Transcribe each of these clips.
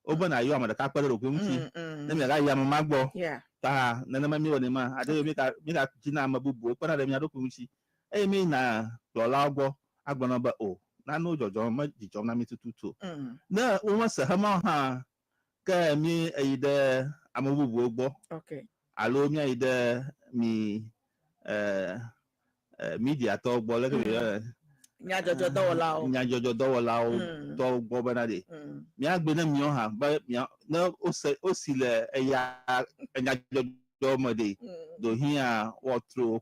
Open a yam at the capital of Gumchi. Then I am a magbo. Yeah. Ta, Nanama, I don't make a Gina Mabu, but I am Yadokunchi. I mean, Lolago, Agonaba, oh, Nano, John, the John Nami to. No, almost a hammer, me a de Amabu. Okay. Allow me a de me media talk, but Nyajojo Dola, talk Bobanade. Me have been a mioha, but no, Osile, a ya, and Yajomade, do here walk through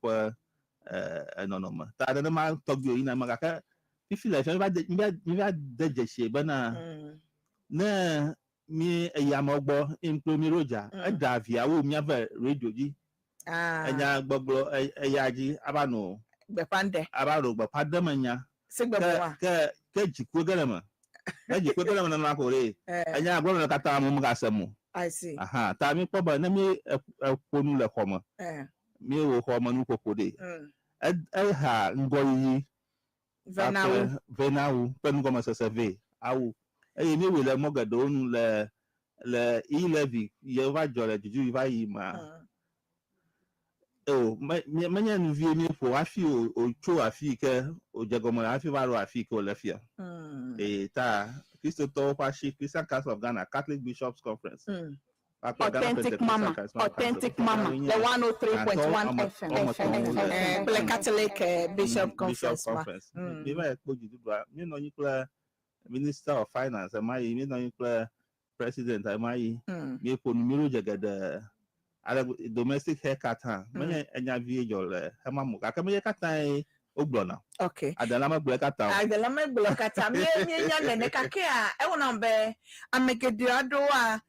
anonymous. That the man talk you in a Magaka. If you like, me had the shape, but na me a Yamobo in Plumiroja, a Davia, who never radio. And ya Boblo, a Yaji, Abano, Bepande, Abaro, but Padamania. Sigba, Kugalama. Kugalama and Makore. And ya brother Katamu. I see. Aha, Tami Papa, Nami a Ponula Homer. Me will Homer Nukode. Ha, Ngoyi. Venau, Pengomas a survey. Au, a new will a Mogadon, le E-Levy, Yeva Jola, Ju Vaima. Oh, many view me for I feel or true I feel or Jagoma, I feel I feel or Lefia. Christo Pashi, Christian Council of Ghana, Catholic Bishops Conference. Authentic Mama, Authentic Mama, the 103.1 FM, the Catholic Bishop Conference. You know, you Minister of Finance, am I, you know, President, am I, you put Miru domestic haircut, many and your Hamamu. I can make a time. Okay. Adalama Blacata. Adalama Blacata. Nekakea. I want to I make a diadoa.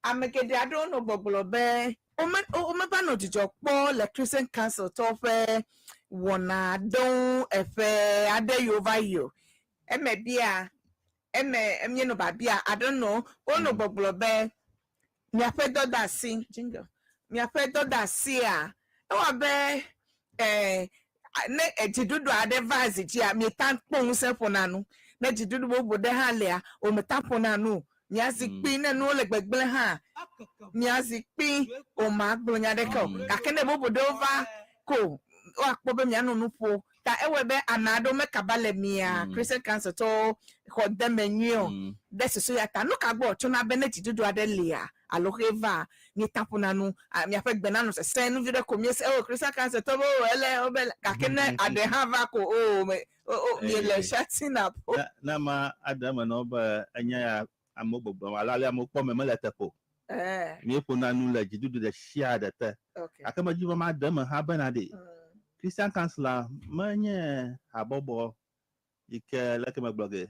I make a diado no bubble be. Omebano di jokpo electrician council tofe wana don efe ade over you. Eme bia. Eme no babia. I don't know. Ono bubble be. Mi afedo da si jingle. Mi afedo da si a. Ewa be ne ejidudu advise ji a mi tampon se fonanu na ejidudu bo de ha le a o mi tamponanu mi azikpi na no le gbegble ha mi azikpi o ma gblonya de ko ka kene bo de over ko o akpo be mi anu nupo ta ewe be anado me kabale mi a Christian Council to ho de menyo de so ya ta no ka gbo to na be na ejidudu adele a aloheva ni tapunanu mi afek benanu se senu vide komiese Christian Council to ele obel kakene ade hava ko mi le chatting up na ma adama no ba anya ya amobobo alale amokpo me meletepo mi punanu le jidudu de shia de te akama jiwa ma adama ha benade Christian Council manye abobo ike leke magblogge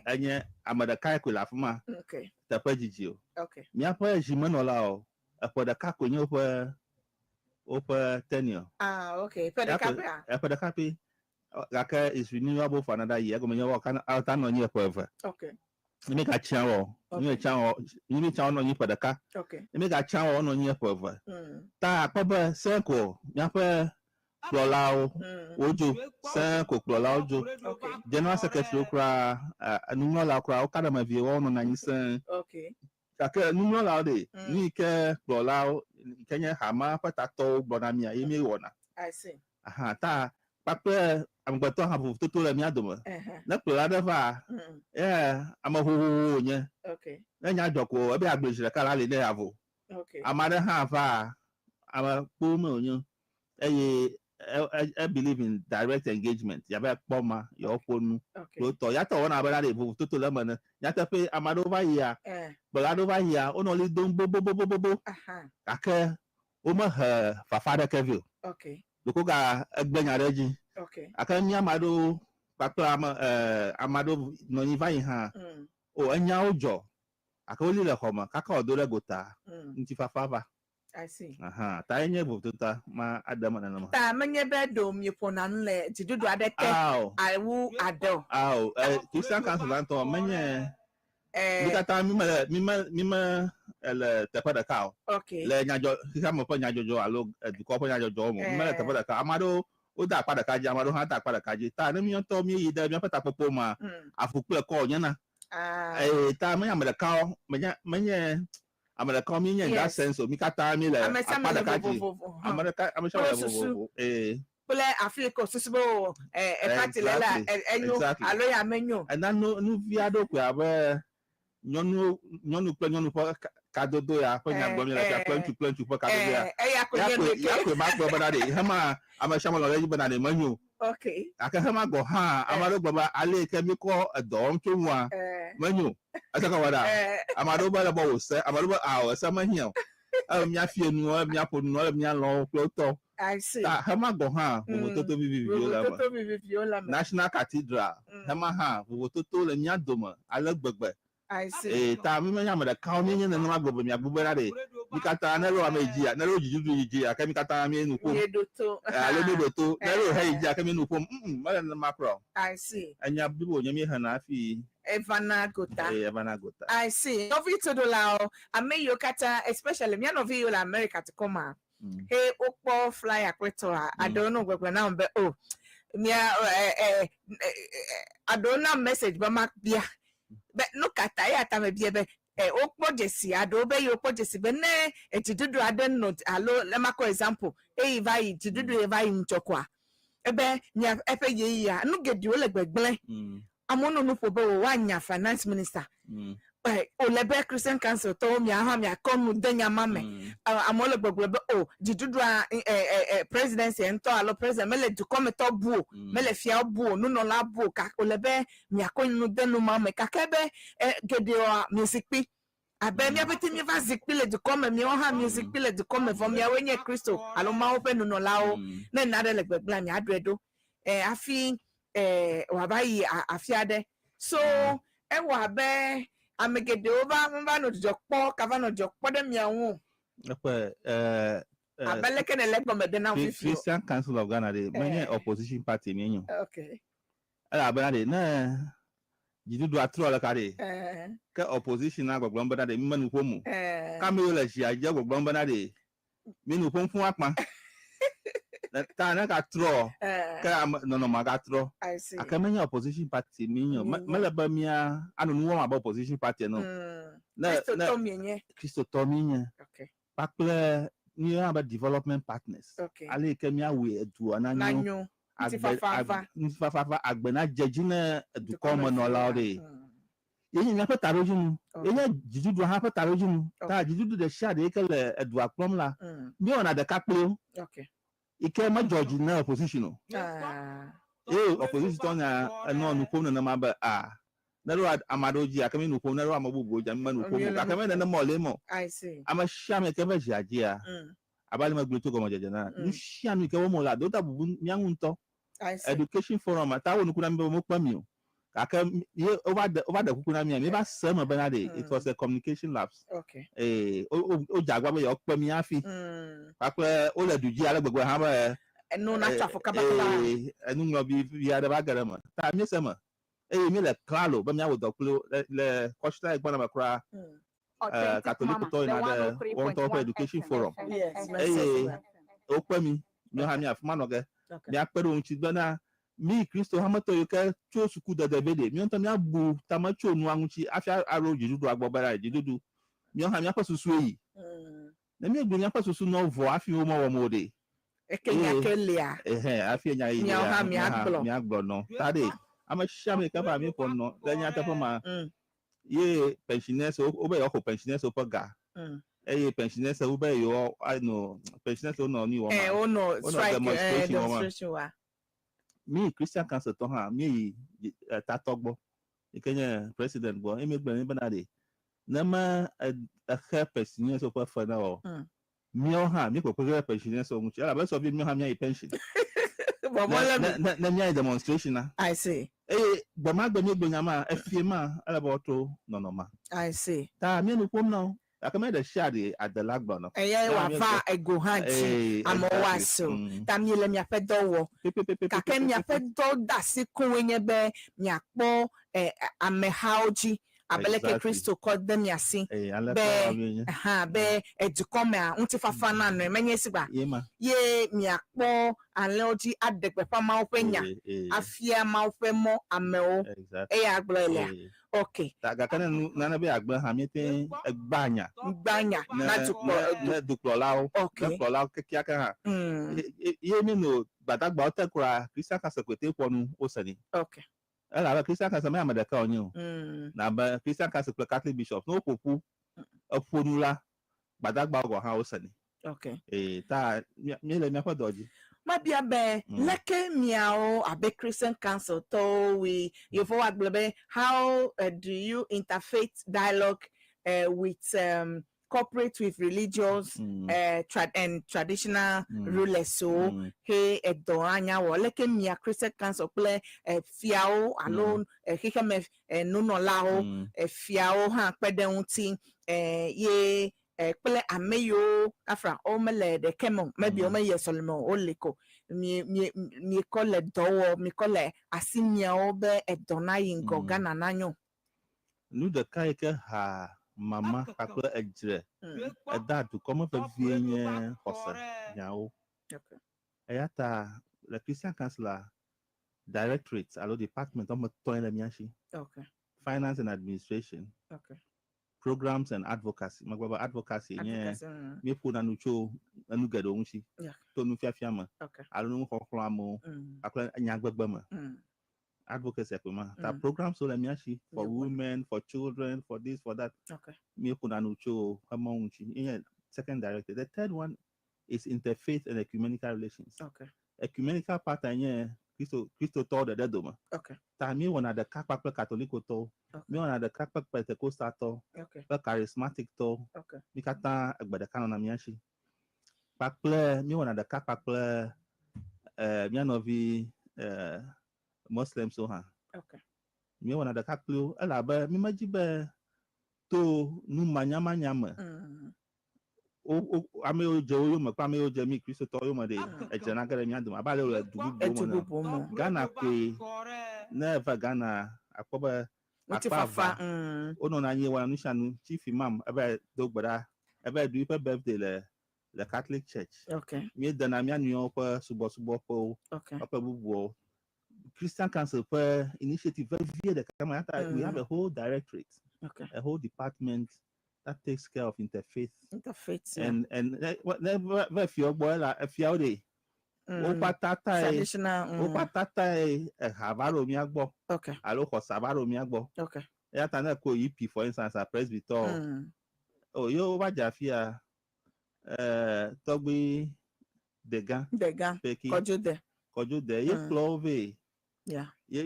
anya amada kai ko la fuma tapa jijio mi apa jimeno la o apo da kako nyo opa tenure okay for the copy Gaka is renewable for another year go menyo kan alta no nye forever you make a channel you make channel no for the car you make a channel no nye forever ta papa circle mi apa Plolao ojo sanko plolao ojo general secretary okra anuno la okra okada ma vie wono na nyisan kaka anuno la de ni ke plolao kenya hama patato bonamia yemi wona I see aha ta papa amgbato ha fu to la mi adoma na plolao da fa amahuhu nye na nya joko e be agbejire kala le de avo amade ha fa ama pomo onyo I believe in direct engagement. You have a poma, your phone. Yato one about it, to lemon. Yata pay Amadova here, but over here, only don't bo. Ake, her for Father Keville. Okay. Lukoga, a Benareji. Okay. Akanya Amado, Papa Amado, no invite her. Oh, and Yaojo. I call you the Homer, Kaka Dora Gota, Ntifa Fava. I see. Tanya bututa ma adama na nama. Ta manye bedo mi ponan le jidudu adete. I will ado. Christian Council anto manye. Nikata mima ele tepa da kao. Okay. Le nyajo kika mo pa nyajo alo du ko pa nyajo mo. Mima le tepa da ka amado o da pa da kaji amado ha ta pa da kaji. Ta ne mi onto mi ida mi pa ta popo ma. Afuku e ko nyana. ta me America me America me in that sense so mi kata mi le apada kaji America I'm sure Pule Africa susubo patilela enyo alo ya menyo and then no viado ku abe nyonu po kadodo ya ko nya gbo mi la plan to po kadodo ya ko ma ko bana de hama ama shama lo leji bana de manyo okay aka hama go ha amado gba ale kemi ko do nto wa manyo asaka wada amado ba bo wo se amado ba o se manyo mi afie nu mi aponu mi lo ploto I see hama go ha wo toto bibi viola National Cathedral hama ha wo toto le nya doma ale gbegbe I see ta mi me nya me da ka mi nya na gbo mi agbubera de mi kata na lo ameji na lo jiji aka mi kata mi enu ko yedoto le doto na lo he ji aka mi enu ko ma na macro I see anya bibo nya mi ha na afi Evana Gota I see novi to do lao ame yo kata especially me novi yo la America to come out hey okpo fly akweto I don't know gbegbe na be oh me I don't know message but mak bia but look at I ta me bia be okpo jesi ado be yo okpo jesi be ne etidudu aden not allo le mako example vai tidudu vai nchokwa ebe nya epe ye ya no gedi o le gbegble amono no fobe o wanya finance minister o lebe Christian Council to mi aha mi akonu denya mame amole gbogbo o didudu presidency ento alo president mele du come to bu mele fia bu no no la bu ka o lebe mi akonu denu mame ka kebe gede o music pi abe mi apeti mi va zikpi le du come mi o ha music pi le du come from ya wenye Christo alo ma open no la o na na de le gbegba mi adredo afi wabayi afiade so wabe amegede over mba no jokpo kava no jokpo de miawo abeleke ne legbo me de na Christian Council of Ghana de many opposition party ni nyo okay abana de na jidudu atro la kare ke opposition na gbogbo mba de mmanu pomu ka me la ji aje gbogbo mba de minu pomfun apa ta na ka tro ka no ma ka tro akamenya opposition party ni nyo meleba mia anu no ma opposition party no na Christo Tomienye okay pakle ni about development partners ale kemia we edu ananyo agbe agbena jejina edu komo no laode yin nya petaroju mu yin jidudu ha petaroju mu ta jidudu de sha de kele edu akpom la mi ona de kakpe okay ike ma George na opposition opposition na no nu ko na ma ba na ro amadoji akame nu ko na ro amabubu ja ma nu ko akame na mo le mo I see ama sha me ke ba jia abali ma gbeto ko mo jeje na nu sha mi ke wo mo la do ta bubu nyanwu nto education forum ta wo nu ku na me mo pa mi o aka over the kuku na mi ba se mo ba na de it was a communication labs okay o jagwa be yo pa mi afi pakwe o le duji ale gbegbe ha ba no na trafo kabakala enu ngo bi ya da ba gara ma ta mi se ma mi le claro ba mi awo doklo le costa egba na makra catholic to na the one top education forum o pa mi no ha mi afuma no ge mi apero unchi gbana mi Christo hamato yo ke cho suku de bede mi onto mi agbu tamacho nu anwuchi afia aro jidudu agbobara jidudu mi o ha mi apasusu yi na mi egbu mi apasusu no vo afi o mo wo mo de ekenya kelia afi nya yi mi agbo no tade ama sha me ka ba mi po no lenya tapo ma ye pensioners o be yo ko pensioners o paga pensioners o be yo I know pensioners o no ni wo ma o no demonstration wa mi Christian Council to ha mi tatogbo ikenya president bo emegbe ni banade na ma a pension so pa fa na o mi o ha mi ko pension so mu ala ba so bi mi ha mi pension na mi demonstration na I see gba ma gba mi gbo nyama afie ma ala ba to no ma I see ta mi nu pom no akame the shade at the lagba no wa va ego hanti amowa so tamile mi apedo wo kake mi apedo da si kunwenye be mi akpo amehauji abeleke Christo called them yasi be edukome a unti fafa na no menye sigba ye miakpo anleoji adegbe pa ma ofenya afia ma ofemo ameo ya agblele okay ta kana na be agba ha mi tin gbanya na duklo lawo duklo lawo kekia ka ha ye mi no gbadagba otekura Christian kasekwete ponu osani okay ela ba Christian kase me amadeka onyo na ba Christian kase Catholic bishop no popu ofonula gbadagba go ha osani okay ta mi le mi fa doji mabia be leke miao abe Christian council to we you for agblebe how do you interfaith dialogue with corporate with religious and traditional rulers so he edoanya wo leke mia Christian council play fiao alone hikeme nuno lao fiao ha pede unti ye pele ameyo afra o mele de kemo maybe o meye solomon o leko mi kole dowo mi kole asimia o be edona yingo Ghana nanyo nu de kai ke ha mama kakle ejre eda du como fe vienye hosa yawo okay eyata le Christian councilor directorate alo department o mo to ele miashi okay finance and administration okay programs and advocacy magba advocacy nye me pu na nucho anu gado unshi to nu fiafia ma alo nu koklo amu akla anya gbegbe ma advocacy ekuma ta programs so le miashi for women for children for this for that okay me pu na nucho among unshi second director. The third one is interfaith and ecumenical relations. Okay. Ecumenical part nye Christo to the dedoma. Okay. Ta mi wana the kakpa Catholic to. Mi wana the kakpa Pentecostal to. Okay. Charismatic to. Okay. Mi kata agbada kanon miashi. Pakple mi wana the kakpa mi anovi Muslim so ha. Okay. Mi wana the kaklo alabe mi majibe to nu manyama. O ame o je o mo pa me o je mi Christo to yo mo de eje na gere mi adum abale o dugu mo Ghana kwe na eva Ghana akoba akpa ono na nye wa nushanu chief imam ebe dogbara ebe do ipe birthday le Catholic Church. Okay. Mi de na mi anu po subo po opa bubu Christian Council per initiative very via the camera we have a whole directorate. Okay. A whole department that takes care of interfaith and never if your boy if you day traditional havaro miagbo okay alo ko sabaro miagbo okay ya tana ko ep for instance a presbyter oh yo ba jafia togbi degan kojo de ye clove yeah ye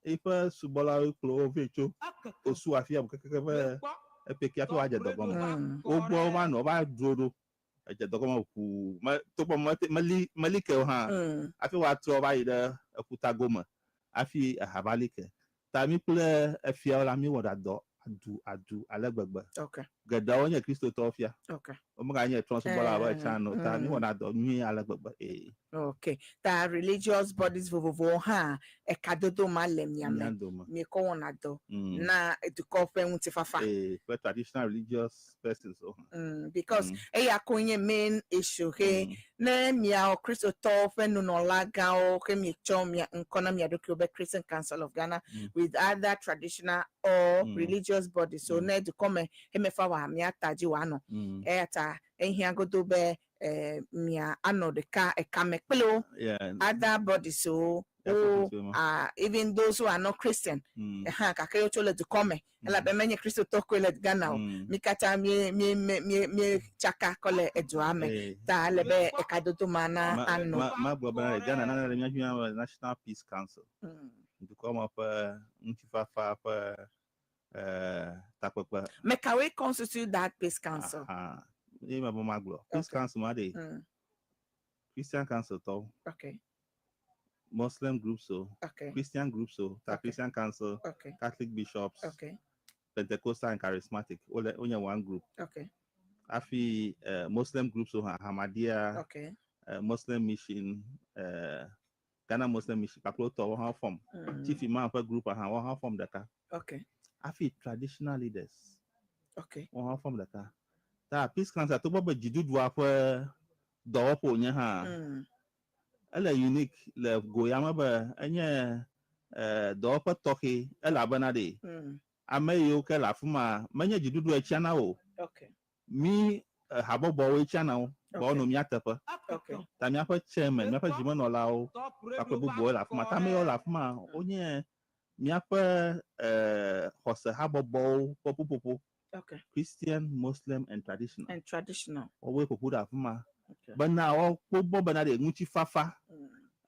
ipa subola clove cho osu afia kekeke epeki afi waje dogomo ogbo wa no ba duro eje dogomo ku to po malike ha afi wa tro ba ide akuta goma afi habalike ta mi ple afia la mi woda do adu alegbegbe okay geda onye Kristo to ofia okay o mo ga nye transbola wa channel ta mi woda do nyi alegbegbe okay the religious bodies vovovo ha ekadodo malem yame mi ko wona do na eduko fe unti fafa for traditional religious persons so because yakonye main issue he na mia o Christo to fe no laga o ke mi chom ya nkona mi adoki obe Christian Council of Ghana with other traditional or religious bodies so na eduko Emefa wa mi ataji wa no eta ehia godo be mia ano de ka ekamekpelo other bodies so even those who are not Christian kakayo chole to come ela be menye Christo toko le Ghana mi kata mi chaka kole eduame ta lebe ekadodo mana ano ma global Ghana na le National Peace Council to come up untifafa takwa Mekawe constitute that Peace Council Peace Council ma de Christian Council to okay Muslim groups so okay Christian groups so Christian Council okay Catholic bishops okay Pentecostal and charismatic only one group okay afi Muslim groups so Ahmadiyya okay Muslim mission Ghana Muslim mission paklo to one form chief imam per group one form daka okay afi traditional leaders. Okay. On form the car. That peace council to bobe jidu dwa for do po nya ha. Ela unique le goyama ba enye do po toki ela bana de. Ameyo ke la fuma menye jidu dwa chana o. Okay. Mi habo bo we chana o. Bo no mi atepa. Okay. Ta mi afa chairman, mi afa jimon ola o. Pa ko bu bo la fuma. Ta me ola fuma onye mi afa hose habo bo popo. Okay. Christian, Muslim, and traditional. And traditional. Owe popo da fuma. But now, popo banade muchi fafa.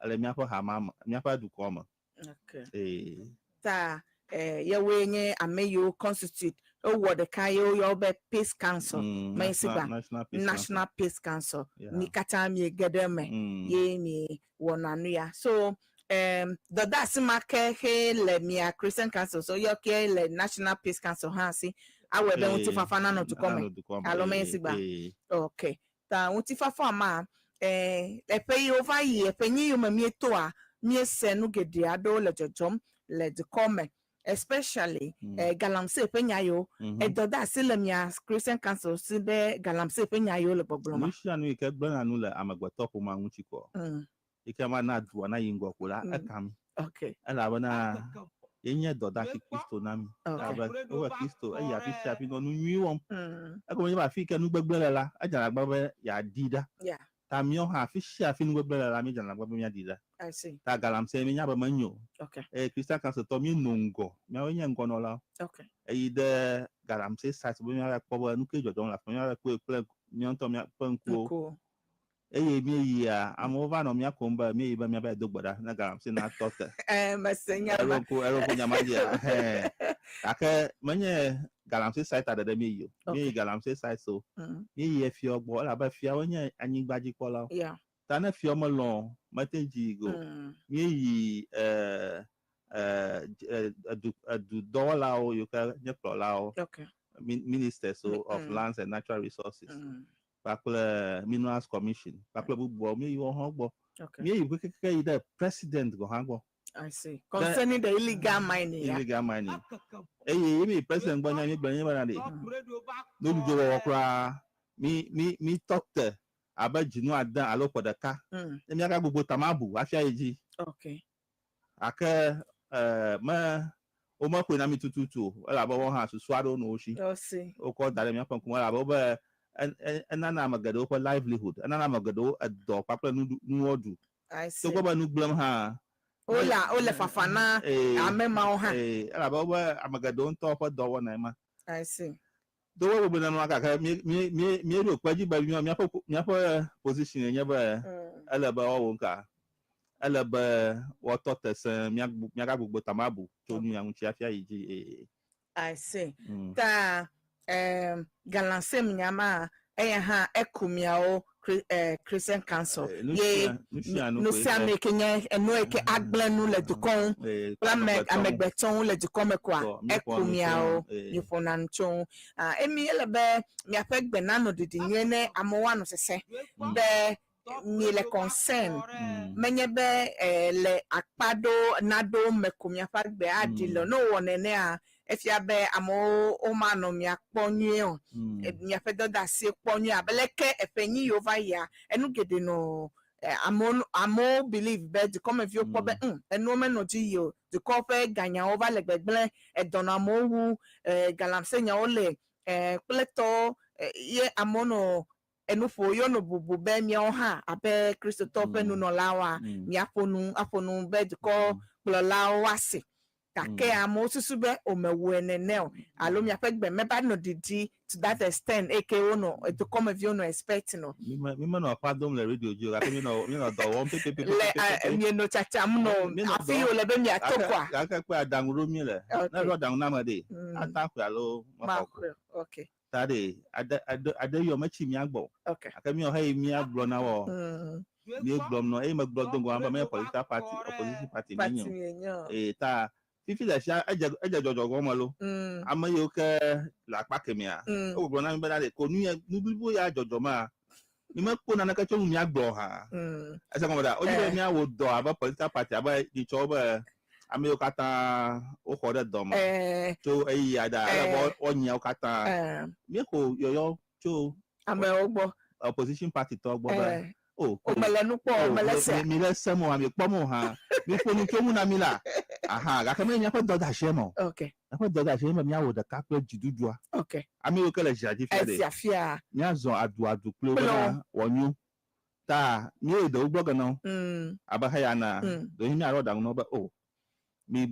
Ale miapo hamama, miapa du koma. Okay. Ta ye wenye ameyo constitute o the kayo yo be Peace Council. National Peace Council. Ni kata mi gedeme ye mi wonanuya. So the dasimake he le mia Christian Council so yo ke le National Peace Council hansi awe be unti fafa na no to come. Alome sigba. Okay. Ta unti fafa ma epeyi over ye epenyi yo mamie to a mie senu gede ado le jojom le de come especially galamse penya yo edoda silemia Christian Council sibe galamse penya yo le bobloma misha nu ke gbana nu le amagbato ko ma nchi ko ike ma na du na yingo ko la akam okay ala bana yenye doda ki Kristo na mi aba o Kristo e ya fi shafi no nu nwi won ako me ba fi ke nu gbegbele la ajara gba ya dida ta mi o ha fi shafi nu gbegbele la mi jara gba mi ya dida I see ta galamse mi nya ba manyo okay Christian Council to mi nongo mi o yen ngo no la okay de galamse site bo mi ara po nu ke jojo la fun ya pe mi on to mi panku eye mi ya amova no mi akomba mi ba mi ba dogbada na galamse na tote masenya ero nyama dia ake menye galamse site ada mi yo mi galamse site so mi ye fi ogbo la ba fi awon anyi gbaji ko la ta na fi omo lo mateji go mi yi du dollar o you can okay minister so of lands and natural resources pakle minerals commission pakle bu mi yo ho gbo mi yi keke yi the president go ha gbo I see concerning the illegal mining mi president gbo nya mi gbo yin ba na de no du jo wo kra mi talk te abajinu adan alopo de ka mi aka gbogbo tamabu afia eji okay ake o ma pe na mi tututu ala ba won ha susu ado no oshi o ko dare mi apan kuma ala ba enana magado for livelihood enana magado ado papla nu odu I see so go ba nu gblam ha ola fafana amema o ha ala ba amagado nto for do won na ma I see do wo bo na no aka mi ro paji ba mi apo position enya ba ala ba o nka ala ba wato tese mi aga gbogbo tamabu to nu yan chi afia yi I see ta galanse mnyama ha ekumiao Christian Council ye no sia mekenye eno eke aglenu le dukon plamek amegbeton le dukon kwa ekumiao yifonanchon emi elebe mi afegbe nano didinye ne amowa no sese be mi le concern menye be le akpado nado mekumia fagbe adilo no wonene a efia be amo o mano mi akponye mi afedo da si akponye abeleke efenyi over ya enu gede no amo believe be the come if you pobe enu me no ji yo the cofe ganya over le gbegble edona mo wu galamse nya ole pleto ye amono enufo yo no bubu be mi ha abe Kristo tope nu no lawa mi afonu be de ko blola wase kake amo susube o mewu eneneo alo mi afegbe me ba no didi to that extent eke ono to come if you no expect no mi no pardon le radio jo ake mi no do won pepe le mi no chacha no afi o le be mi atokwa ake pe adanuro mi le na ro dan na ma de atakwa lo ma okay tade ade yo machi mi agbo okay ake mi o ha mi agbo na wo mi gbom no e ma gbo dongo amba me political party opposition party menyo ta fifi da sha eje jojo go mo lo amayo ke la pa ke mi a o gbo na mi bada de ko nu bibo ya jojo ma ni ma ko na ka cho mi agbo ha asa ko da o je mi awo do aba political party aba di cho ba Ami okata okore doma. So ada onya okata. Mieko yoyo cho ame ogbo opposition party to ogbo ba. Oh, omelenu po omelese. Mi lese mo ami pomo ha. Mi fonu chomu na mila. Aha, ga kame nya ko doda shemo. Okay. Na ko doda shemo mi awo da ka pe jidudua. Okay. Ami okele jaji fiade. Esiafia. Mi azon adu klo na wonyu. Ta mi e do gbogan no. Aba haya na do himi aroda no ba oh. Mi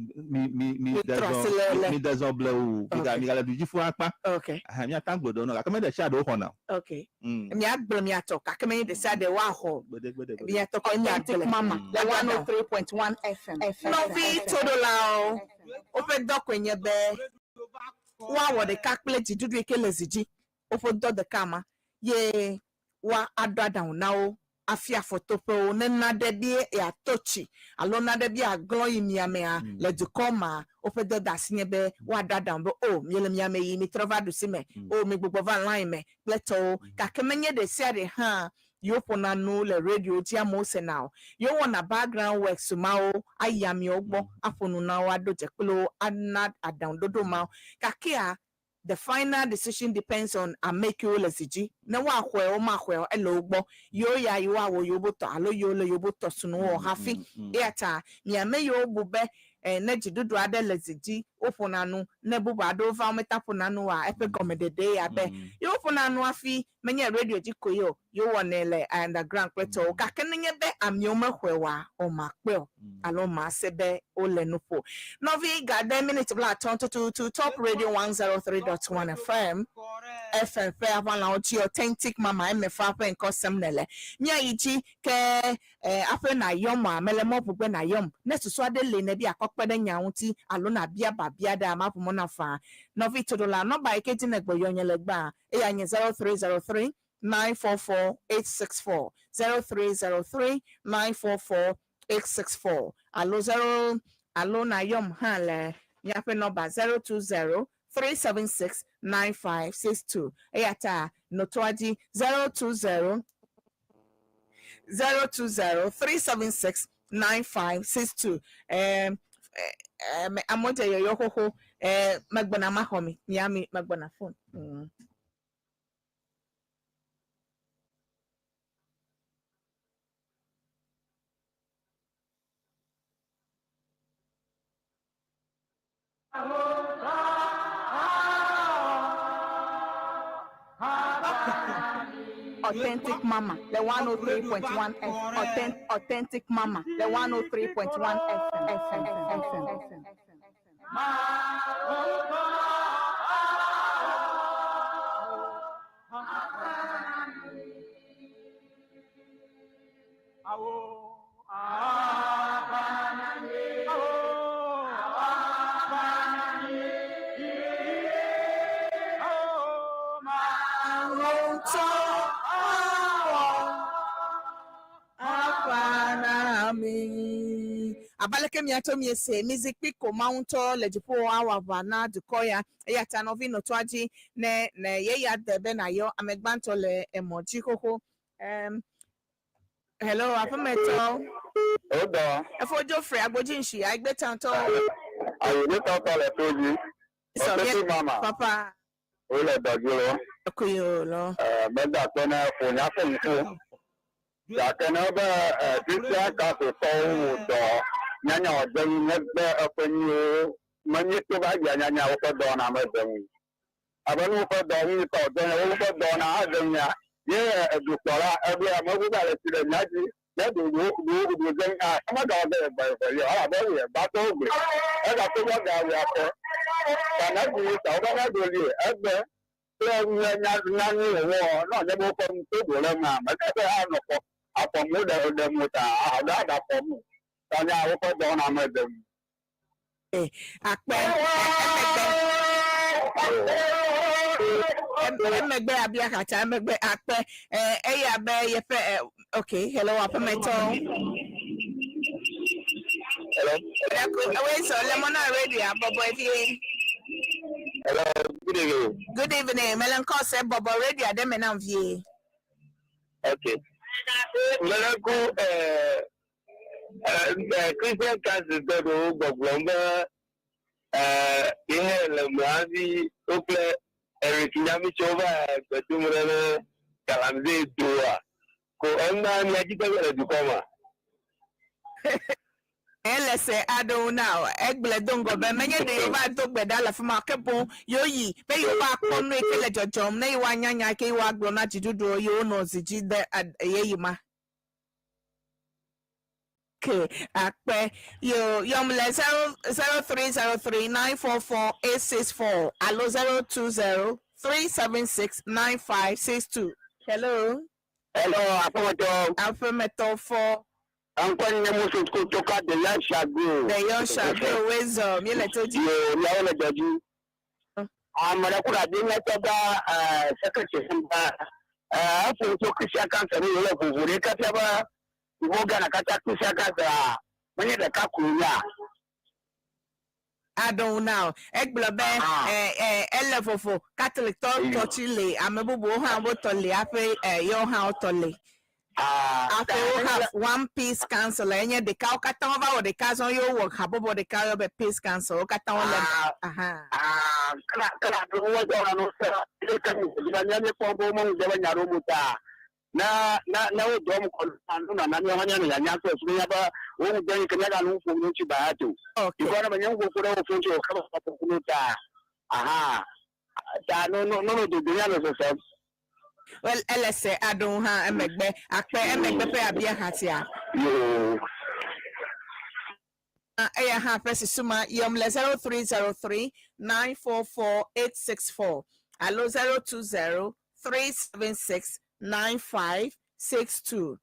dezoble o mi ga du jifu apa. Okay. Mi atangbodo no ga kame de sha do ho na. Okay. Mi agbro mi atok akame de sa de wa ho. Mi atok mi agbro mama. The 103.1 FM. No vi todolao. Open dock when you be. Wa wo de calculate dudu ekele ziji. Open dock the kama. Ye wa adwa down now. Afia fotopo nena debi ya tochi alona debi aglo imiamea le dukoma opedo dasinyebe wa dadambo o miele miame yi mi trova do sime o mi gbogbo van line me pleto ka kemenye de siade ha yo ponanu le radio ti amose now yo wanna background work sumao ayami ogbo afonu na wa do jeklo anad adan dodo ma kakia. The final decision depends on a make you lesiji. Na wa kwe o ma kwe elo gbo. Yo ya yo awo yo boto alo yo le yo boto sunu o hafi. Eata mi ame yo bube na jidudu ade lesiji ofonanu ne bubu ado va metaponanu wa epe gomedede ya be. Yo ofonanu afi menye radio jikoyo yo wonele underground kweto ka kenye be amioma kwewa o ma kwe alo ma sebe o lenupo. Novi gade minute bla tonto to top radio 103.1 FM FM fe avala ochi authentic mama Emefa pe nko semnele mia yichi ke afa na yom amelemo bugbe na yom nesusu ade le na bi akokpede nyaunti alo na bia babia da mapomo na fa novi todola no ba iketi na gbo yonyele gba e ya 0303 944-864 0303-944-864 alo na yom hale nyape number 020-376-9562 eyata notwaji 020-376-9562 amoja yoyo hoho magbona mahomi nyami magbona phone Authentic Mama, the 103.1 FM. Authentic Mama, the 103.1 FM. Abaleke miato miese music piko maunto lejipo awa bana dukoya eyata novi notwaji ne ye ya debe na yo amegbanto le emoji koko hello afameto Odo efojo free agboji nshi agbe tanto ayo ni tanto le toji so mama papa o le dojulo okuyo lo meda tona funya funku ya kana ba disia ka so do nyanya odan nebe afanyo manye to ba ya nyanya o ko do na madan abanu ko do wi to do o ko do na adanya ye edukora ebe amagu ba le tire nyaji ya do do den a ma do be ba yo ala ba we ba to gbe e ga to ga we apo kana ji ta ba ga do li ebe to nyanya nyanya wo no ne bo ko to do le ma ma te ha no ko apo mu de mu ta a da da po mu tanya wo ko do na madam akpe emegbe abia kacha emegbe akpe eya be ye fe okay hello apameto hello we so lemona radio abobo efie hello good evening melanco say bobo radio dem na vie okay melanco Christian Council do Borborbor ihe le mwazi okle Eric Nyamichova betumre kalamze doa ko onna nyajitagere dukoma Elese ado now egle dongo be menye de ba to gbeda la fuma kebon yoyi be yo ba konu ekele jojom na iwa nyanya ke iwa gbo na jidudu yo no ziji de yeyima. Okay, akpe yo yomle 0303944864 allo 02037695562. Hello Afemeto for Ankwani nyamuso kutoka the young shago. The young shago wezo miele toji. Ya wala jaji. Amara kula dinga toba secretary samba. Afu to Christian Council ni wala kuvure kataba. Iwoga na kata Christian Council. Mwenye de kakunya. I don't know. Eglobe elefofo Catholic tochile amebubu ha botole ape yo ha otole. After we have one peace council, and the cow catova or the cars on your work, Habobo the cow of a peace council, Caton. Na dom kono na nani hanya ni nyanso sunya ba wo gbe kenya nu fu chi ba to ikona banyango ko do fu chi o kaba ko kunuta ta no do dunya no so. Well, LSA, I don't have a megbe, I pay a megbe pay a beer hatia. I have a suma yom 0303-944-864. Allo 020-376-9562.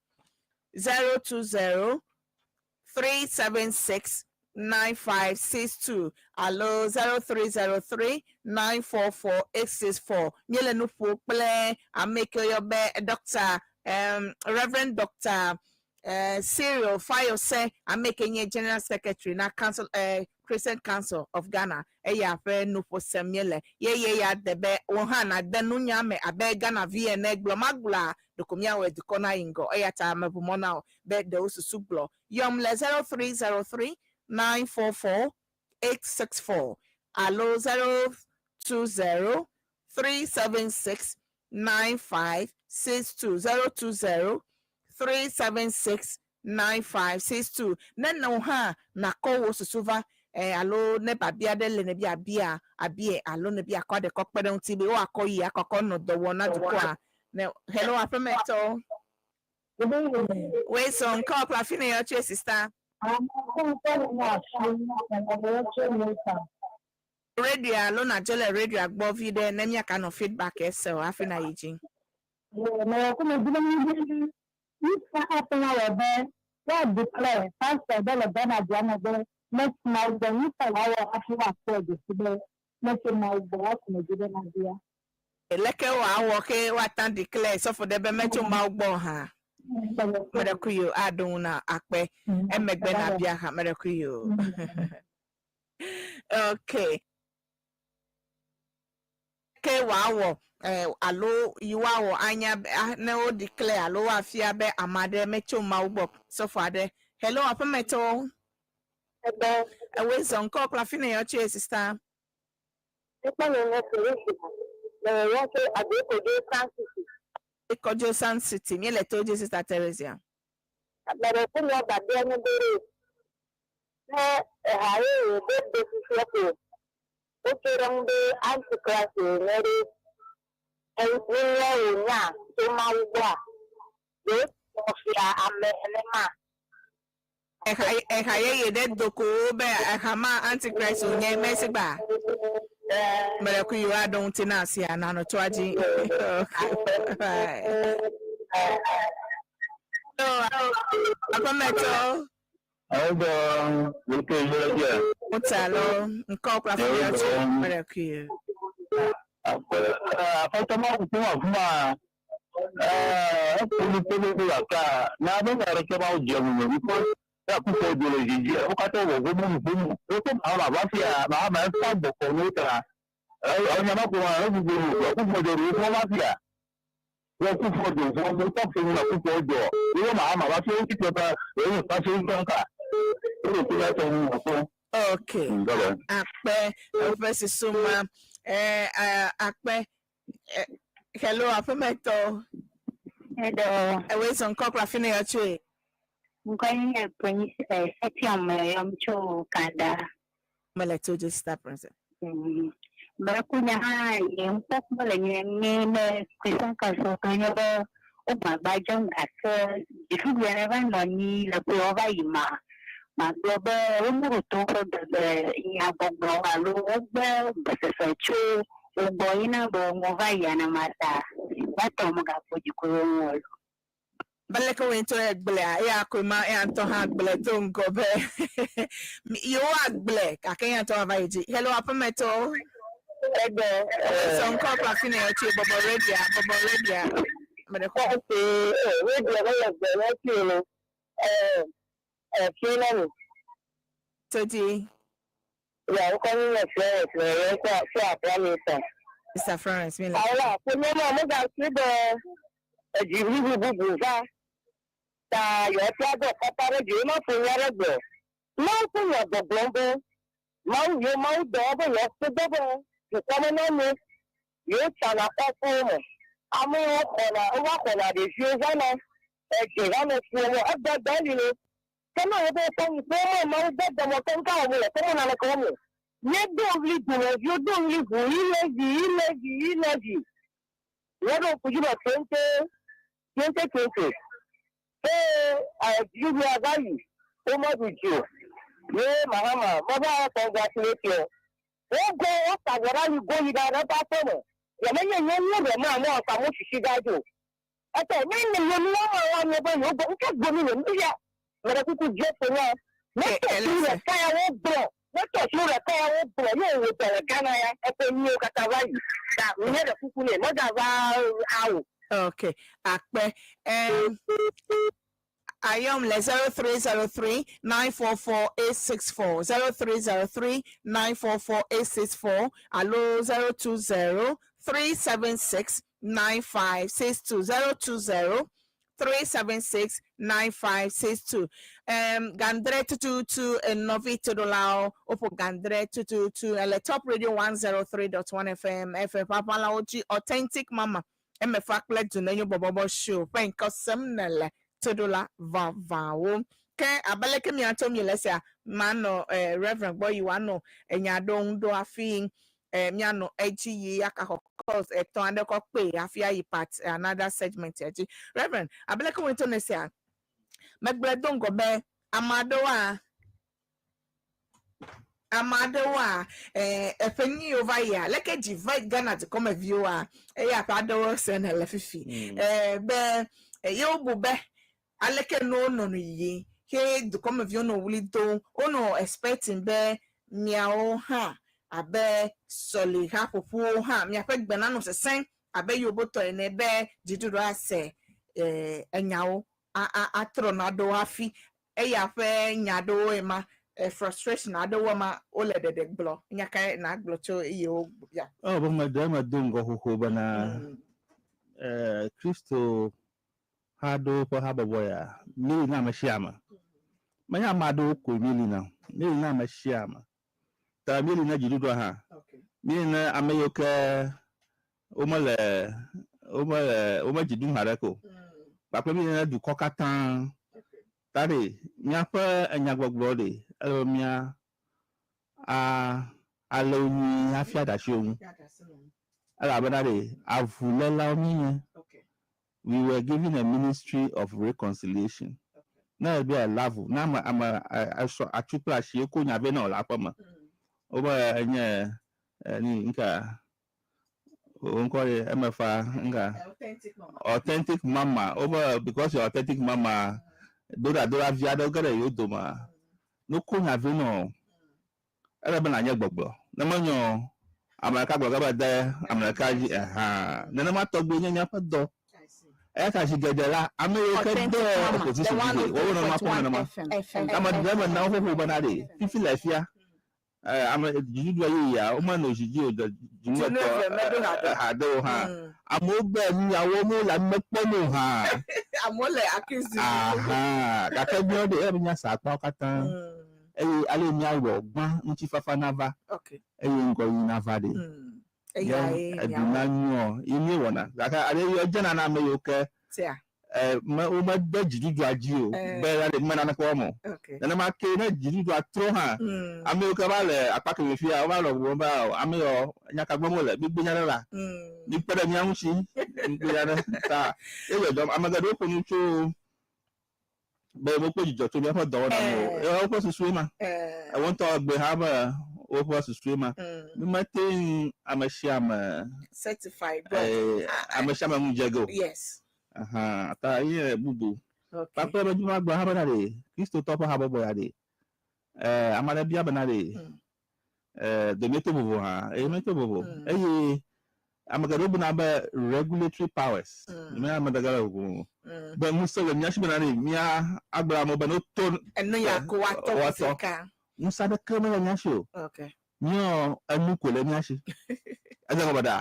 020-376-9562. Allo 0303-944-864. Nyele nufu ple ameke yobe Dr. Reverend Dr. CYRIL FAYOSE ameke nye General Secretary na Council Christian Council of Ghana. Eya fe nufu semyele. Ye ya debe ohana denunya me abe Ghana VN glomagula dokumya we dukona ingo. Eya ta mebumona be de ususublo. Yom le 0303-944-864. Allo 020-376-9562. 020-376-9562. Neno ha na kowo susuva allo ne babia de le ne bia bia abie allo ne bia kwa de kokpede nti be o akoyi akoko no do wona dukwa. Hello Afemeto. Wait, so call Plafina your sister. Radio, Lona Jella Radio, above you there, name your kind of feedback, so Afina Eugene. God declare, Pastor Bella Bella Jana, next night, the new power actually afford this today, making my boss in a good idea. Leke wa woke watan declare, so for the bemeto maubo ha. Merakuyo aduna akpe emegbena bia ha merakuyo. Okay. Ke wawo alo yiwawo anya na o declare alo afia be amade mecho maubo so for the hello Afemeto. Hello. We son call Plafina your sister. Kojo San City, me let you sister Teresa. But I think that they are not very. Okay, on the Antichrist, and we know now, so my God, this Sophia, And I did Doko, Hama Antichrist, nye Messiba. Meraku, I don't tenasi, and Nano Twaji. Afemeto. What's hello? Copra for your Meraku. wọ́n kú fún ọdún fún ọdún tó fi ń lọ púpọ̀ ọjọ́ ìwé màá mà wá sí ó ti pẹpẹ èyí nǹkan ṣe ń tọ́ka ó lè fi lẹ́tọ̀ ń wọ̀ fún. Okay. Akpe, Professor Suma, Akpe, hello, Apemeto. Hello. Away some cockra fine your tree. Going to bring a cho Kanda. Meleto just stop, Princess. Bakunya hai yang possible yang ni kisah kasut kanya ber ubah baju asal itu dia orang nani lepas apa ima makdo ber umur tu ber yang bobo lalu ber sesuatu uboina ber ngova yana mata bato magapu jikurung. Baleka wento egbele ya akuma ya to ha gbele to ngobe yo agbele akenya to avaiji. Hello Apemeto. Some call Rafina to Bobo Radio. But the call radio, Toti. Yeah, I'm calling a friend. Mr. Florence, me. Allah, so no more than the Jibu. Your father, Papa, you know, for your other. Mountain of the blonde, Mount your mouth, double, yes, the double. The common name you shall not perform. I mean, what on the shoes on a that value. Come on, some former that the Motan Cow will come on a corner. You don't live, you don't live, you what do you have 20? I give you a value. So much with you. Yeah, Mahama, Mother, congratulate you. Go up and you go with our platform. The man, no, I want to see that. I said, you go in India. But I could just say, let us fire let us show the fire you with the Canaya at the new Catavai. That we had a people, mother. Okay, Akpe, I am 0303 944 864 0303 944 864 allo 020 376 9562 020 376 9562 Gandre 222 and Novi Todolao Opo Gandre 222 and Top Radio 103.1 FM Papa Laoji Authentic Mama Emefa Kle Dunenyo Borborbor show pen kosemnele Todola Vavawo ke abaleke mi atom yelesia mano Reverend boy you ano enyadon do afin mi ano eji yi aka cause to ande ko pe afia yi part another segment eji Reverend abaleke won to nesia megbledon go be Amadowa efenyi over here like divide Ghana to come viewer ya pado sen elefifi be yo bube aleke no yi he to come view no wuli do ono expecting be miao ha abe soli ha popo ha mi apek be na no sesen abe yo boto ene be diduro ase enyawo atronado afi ya fe nyado ema frustration I don't want my ole de block nyaka na aglo cho iyo ya but madam adungo huko bana Kristo hado po haboya mili na mashiama manya mado ko mili na mashiama ta mili na jidudo ha mili na ameyoka omale jidu harako papa mili na du kokatan tare nyapa enyagbogbo de elomia aloni afia da show ala banade avulela omiye we were given a ministry of reconciliation na be a level na ama atupla hie ko nya be na ola pama oba enye ni nka onko Emefa nka authentic mama over because your authentic mama dora via do gare yodoma no ko nya ve no ele be na nya gbogbo na manyo America gbogbo ba da America na ma to gbe nya fa do ka shi gedela America do opposition o no ma ko na ma ama dem na ho ba na de fifi lafia ama jidu ya o ma no jiji o jidu hado ha amobe ni awo mo la mepo no ha amole accuse aha kaka bi o de e nya sa pa katan ale mi awo gbon nti fafa nava okay ngo yi nava de ya edunanyo imi wona kaka ale yo jana na me yo ke tia o ma de jidu aji o be ya de mana na ko mo na ma ke na jidu atro ha ame o ka ba le apake mi fi a o ba lo wo ba ame yo nya ka gbomo le gbigbe nya la ni pere mi anwu si gbigbe ya na ta e we do amagado ko nu cho be mo pe jijo to mi fa do na mo e o ko su ma I want to be have o ko su ma mi ma te amashia ma certified amashia ma mu jego yes aha ata ye bubu papa ba juma gba ha ba de Kristo to pa ha bo ya de amara bia ba na de de meto bobo ha meto bobo amagado bu na ba regulatory powers me amadaga go ba musa we nya shibana ni mia agbara mo ba no ton eno ya ko wato ka musa da kama nya show okay nyo anu ko le nya shi aja ko bada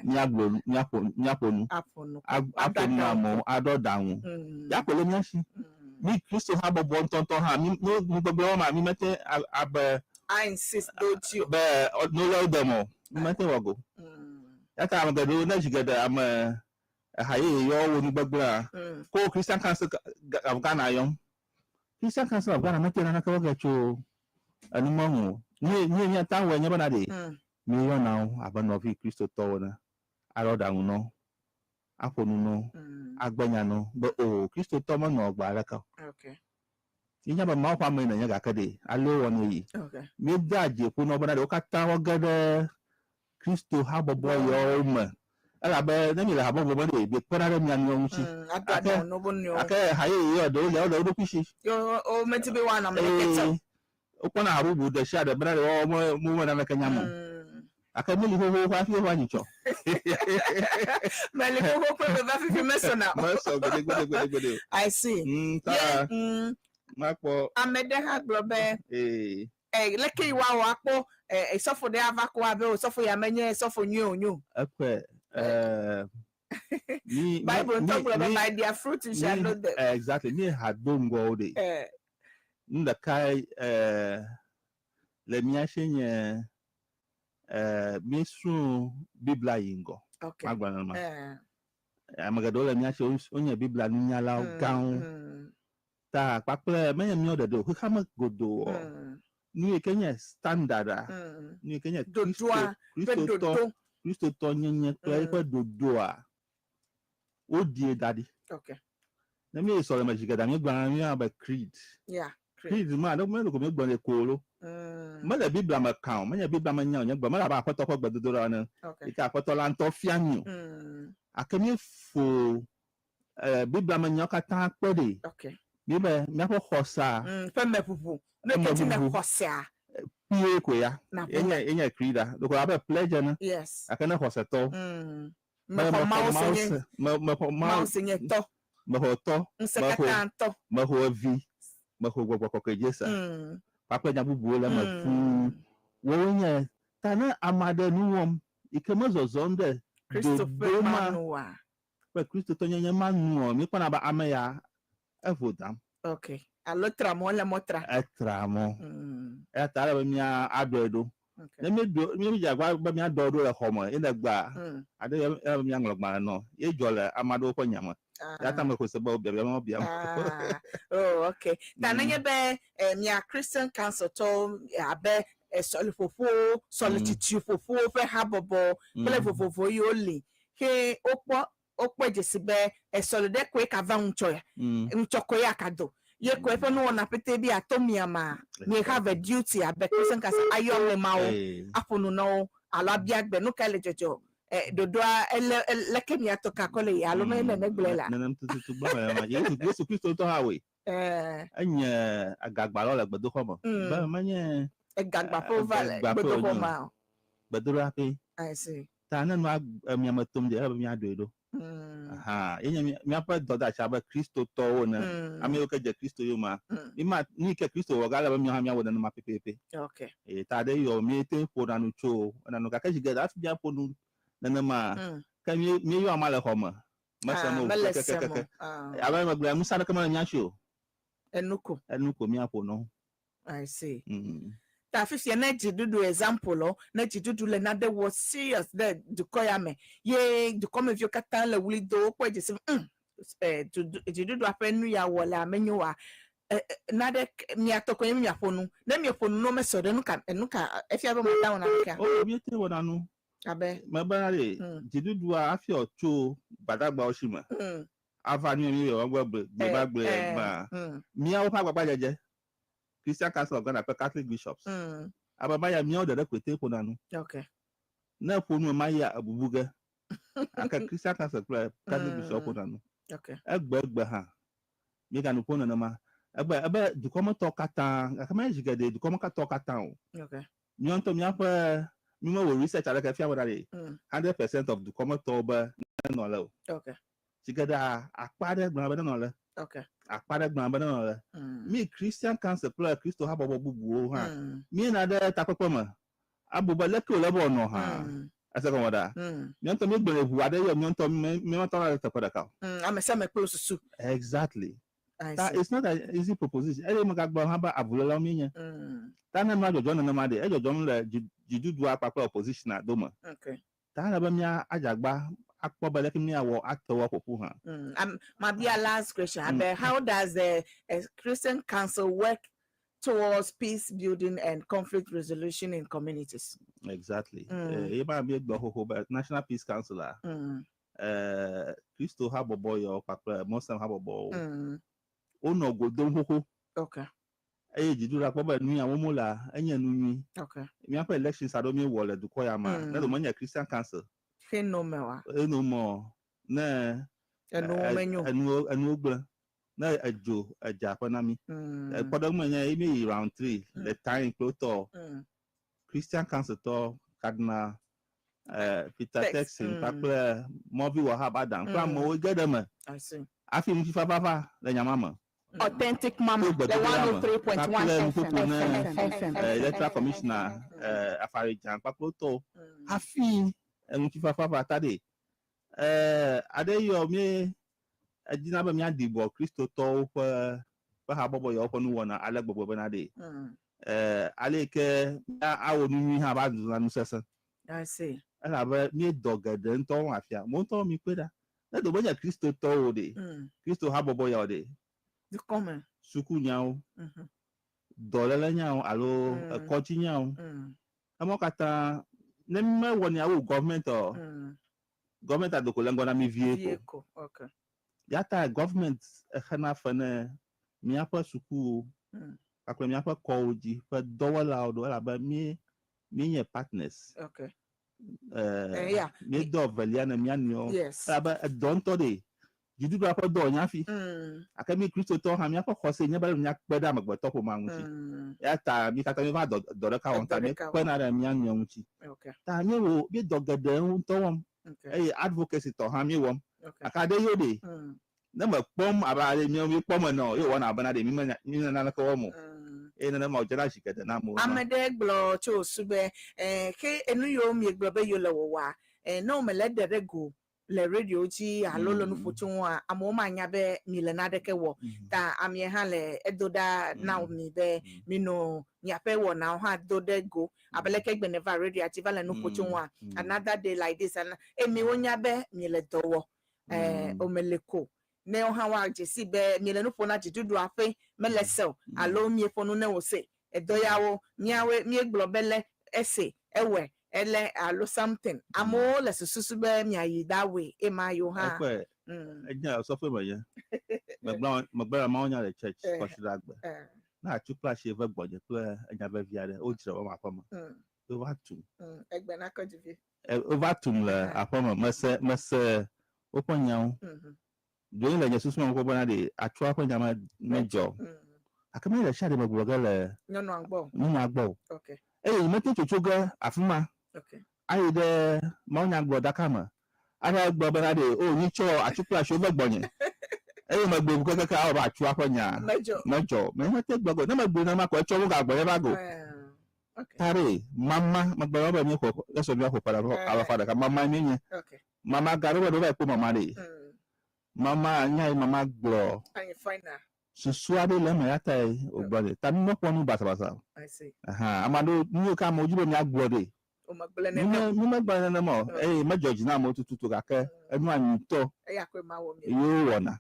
nya gbo nya ponu aponu amo adodaun ya ko le nya shi mi Kristo ha bobo ntonton ha mi no gbogbo ma mi mete I insist don't you be no lo demo mi mete wago ya ta amagado na jigada am haye yo wo ni gbagbara ko Christian Council of Ghana yon Christian Council of Ghana mete na ka waga cho anu mahu ni ta we nya bana de mi yo na abana fi Kristo to na aroda no aponu no agbanya no but Kristo to mo no gba ara ka okay nya ba ma kwa me na nya ga ka de alo won yi okay mi daje ku no bana de o ka ta wo gade Kristo ha bobo yo ma ala be na mi la bobo mo de be pera re mi anu mu chi aka no bonyo aka haye yo do kushi yo o meti be wana me kete o kona harubu de sha de bana o mo na ka nyamu aka mi ho fa fi wa ni cho me le ho pe ba fi mesona so gode I see ta mapo amede ha globe leke iwa wa po esofo de avako abe osofo ya menye esofo nyu akwe Bible talk about their fruit you shall know them exactly me had done go de nda kai le mi ashenye misu biblia yingo magwana ma amagado le mi ashe onye biblia nyala gaun ta paple me mi odedo ko kama godo ni Kenya standard ni Kenya Kristo to nyenye pe dodo a o die dadi okay na mi so le majigada mi gba mi aba creed creed ma do me ko mi gba le kolo me le biblia ma kan me biblia ma nya nya gba me la ba apoto ko gba dodo ra na ika apoto la nto fianyu akemi fo biblia ma nya ka tan pe de okay mi be mi ko khosa pe me pupu no keti na khosa pie ko ya enya creeda do ko abe pledge na yes akana khosa to me ko mouse nye to me ho to me ho vi me ho gbo ko jesa papa nya bubu la ma fu wo nya tana amade nuwom ikema zozonde Christopher Manua pe Kristo to nya manu mi pana ba ameya evodam okay alo tramo la motra etramo tara be mi adodo na mi jagwa ba mi adodo le homo ina gba ade mi anglogba no ye jole amado ko nyama ya ta me ko se ba bia oh okay tananye be mi Christian Council to abe solitude fofo fe habobo pele fofo yoli ke okpo jesibe solide ko ka va uncho ya nchoko ya kado ye ko efe no na pete bi atomia ma we have a duty abe Christian Council ayo me mawo apunu no alabia gbe no kale jojo dodoa leke mi atoka kole ya lo me ne gblela na tutu ba ma Yesu Kristo to hawe anya agagba lo le gbedo homo ba ma nye agagba po vale gbedo homo gbedo rapi I see ta na no mi amatom de mi adodo aha yenye mi apa doda chaba Kristo to na ami o ke je Kristo yo ma ni ke Kristo wo gala ba mi ha mi awoda no ma pepepe okay ta de yo mi te po na no cho na no ka ka jige da fi ja po nu na ma ka mi yo amale homa masa mo ke aba ma gba musa na kama nya show enuko mi apo no I see ta fi na jidudu example lo na jidudu le na de was serious de du koyame ye du come vio katan le wuli do ko je se jidudu apenu ya wole amenyo wa na de mi atoko mi afonu na mi afonu no me so de nu ka efi aba ma down na ka mi te wona nu abe ma ba le jidudu afi ocho badagba oshima ava ni mi yo gbe ma mi awo pa gbagba jeje Christian Council of Ghana Catholic Bishops ababa ya mi o de kwete ko nanu okay na fonu ma ya abubuga aka Christian Council of Catholic Bishop ko nanu okay egbe ha mi ga nu ko na ma egbe du komo to katan aka ma jigade du komo ka to katan okay mi on to mi apa mi mo wo research ala ka fi awada de 100% of du komo to ba no le okay jigada apade gba ba no le okay akpara gba ba no le mi Christian Council plus Kristo ha bobo bubu ha mi na de tapopo ma abuba leke ole bo no ha ase ko wada mi on to mi gbere hu ade yo mi on to mi ma to la tapoda ka amesa me close su exactly that is not an easy proposition ele mo ga gba ha ba abulola mi yen ta na ma jojo na ma de e jojo le jidudu apapa opposition adoma okay ta na ba mi ajagba akpo bele kimi awo aktowo popu ha my dear last question how does the Christian Council work towards peace building and conflict resolution in communities? Exactly eba bi gbo ho National Peace Council Christo ha bobo yo papa Muslim ha bobo ono godo ho okay jidura po ba nu awon mola enye nu mi okay mi apa elections ado mi wole du ko ya ma na do mo nya Christian Council no mewa no more na enu ogbe na ajo aja panami podo mo nya imi round 3 the time proto Christian Council to Cardinal Peter Texin papla movi wa habadan kwa mo gedema I see afi mi fafafa le nyamama Authentic Mama, the 103.1 FM. Electoral Commissioner Afarijan Papoto afi enu fafafa tade adeyo mi ejina ba mi adibo Kristo to pa ha bobo yo ponu wona ale gbogbo be na de aleke awo nu ha ba du na sese I see ala ba mi dogede nto afia mo to mi peda na do bonya Kristo to o de Kristo ha bobo yo de the comment suku nyao dolele nyao alo kochi nyao amo kata nemme woni awo government o government adoko lengo na mi vehicle okay yata government khana fane mi apa suku akwa mi apa koji fa dola do la ba mi nye partners okay mi do veliana mi anyo yes aba don to de jidu ba pa do nya fi akami Kristo to ha mi apa khose nya ba mi akpeda magba to po ma nchi yata mi kata mi va do ka on ta mi pe na mi anyo nchi okay ta mi wo bi do gede to won advocacy to ha mi won akade yode na ma pom abale mi pom no yo wona abana de mi na ko mo na ma ojara shikede na mo amede glo cho sube ke enu yo mi glo be yo lewo wa no me le de go le radio ji alolo no fotu a amoma nya be mi le na de ke wo ta amie ha le edoda na mi be mi no nya pe wo na ha do de go abele ke gbe never radio ativa le no fotu a another day like this and mi wonya be mi le dowo omeleko ne ha wa jesi be mi le no fo na jidudu afe melesel alo mi fo no na wo se edoyawo miawe mi globele ese ewe ele alo something amo le susu be mi ayi that way e ma yo ha ejna so fe maye magbara ma onya le church ko shira gbe na chukla she ve gboje pe enya be viare o jire o ma pama overtum egbe na ko jivi overtum le apama mese oponyan doyin le Jesus mo ko bana de atwa aponya ma mejo akama le shade magboga le no agbo okay mete chochoga afuma okay ayi de ma onya gbo dakama Ara gbabana de o ni cho achukla show gbonye. E ma gbo ko kaka o ba chu akonya. Mejo. Me ma te gbogo na ma gbo na ma ko cho ga gbo e ba go. Okay. Tare mama ma gbo ba mi ko eso mi ko para aba fada ka mama mi nye. Okay. Mama garu ba do ba ko mama de. Mama nya mama gbo. And you find that. Susuade le ma yata e o gbode. Ta mi mo ponu basa. I see. Amado ni ka mo jubo mi agbode. O ma gbele ne. Mi ma gbele na mo. Ma George na mo tutu ka ke enu anito. Yakwe ma wo mi. Yo wona.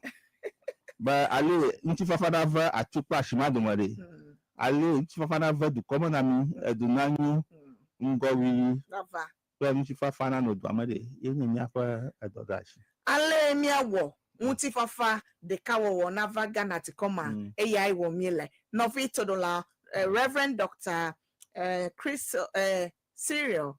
Ba ale nti fafada va atupa shimado mare. Ale nti fafada va du komo na mi edunanyu ngowi. Lava. Ba nti fafana no do amade. Ye ni afa edodashi. Ale mi awo. Unti fafa de kawo na vaga na tikoma AI wo miele no vitodola Reverend Dr. Chris CYRIL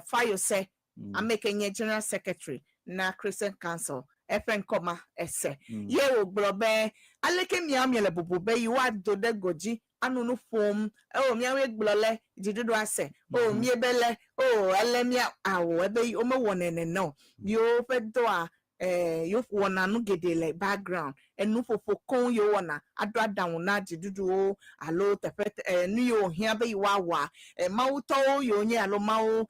FAYOSE Amekenye General Secretary na Christian Council FN koma ese ye wo globe aleke mi amiele bubube yiwa do de goji anunu fom o mi awe glole jidudu ase o mi ebele o elemia awo ebe o me wonene no yo fedo a you wanna no get the background and no for con you wanna adwa down na jidudu alo tepet nu yo hia be wawa mauto yo nye alo mau